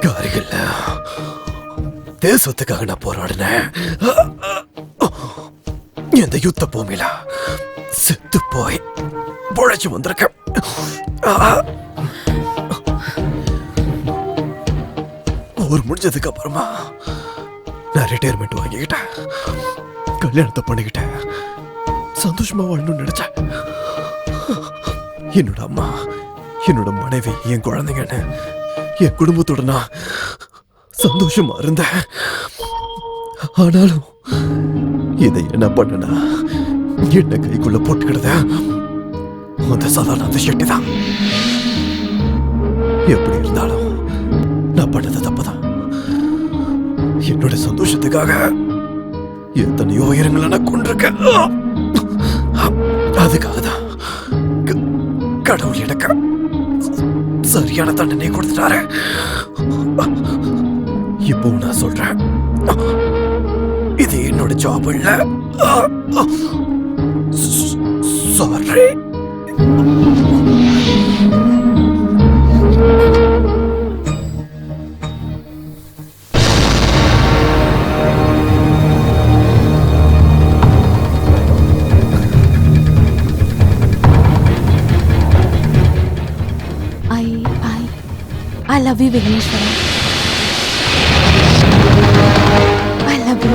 காரிகள் தேசத்துக்காக நான் போராடினேன். இந்த யுத்த பூமியில செத்து போய் பொழைச்சு வந்திருக்கேன். ஒரு முடிஞ்சதுக்கு அப்புறமா நான் ரிட்டையர்மெண்ட் வாங்கிக்கிட்டேன். கல்யாணத்தை பண்ணிக்கிட்டேன். சந்தோஷமா வாழணும்னு நினைச்சேன். என்னோட அம்மா, என்னோட மனைவி, என் குழந்தைங்கன்னு என் குடும்பத்தோட நான் சந்தோஷமா இருந்தேன். ஆனாலும் இதை என்ன பண்ணனா என்ன கைக்குள்ள போட்டுக்கிட்டத அந்த சதானந்த ஷெட்டி தான். எப்படி இருந்தாலும் நான் பண்ணது தப்புதான். என்னோட சந்தோஷத்துக்காக எத்தனையோ உயிரங்களை நான் கொண்டிருக்கேன். அதுக்காக தான் கடவுள் எனக்கு சரியான தண்டனை கொடுத்துட்டாரு. இப்போ நான் சொல்றேன், இது என்னோட ஜாப் இல்ல. Sorry. I love you, Vigneshwara. I love you.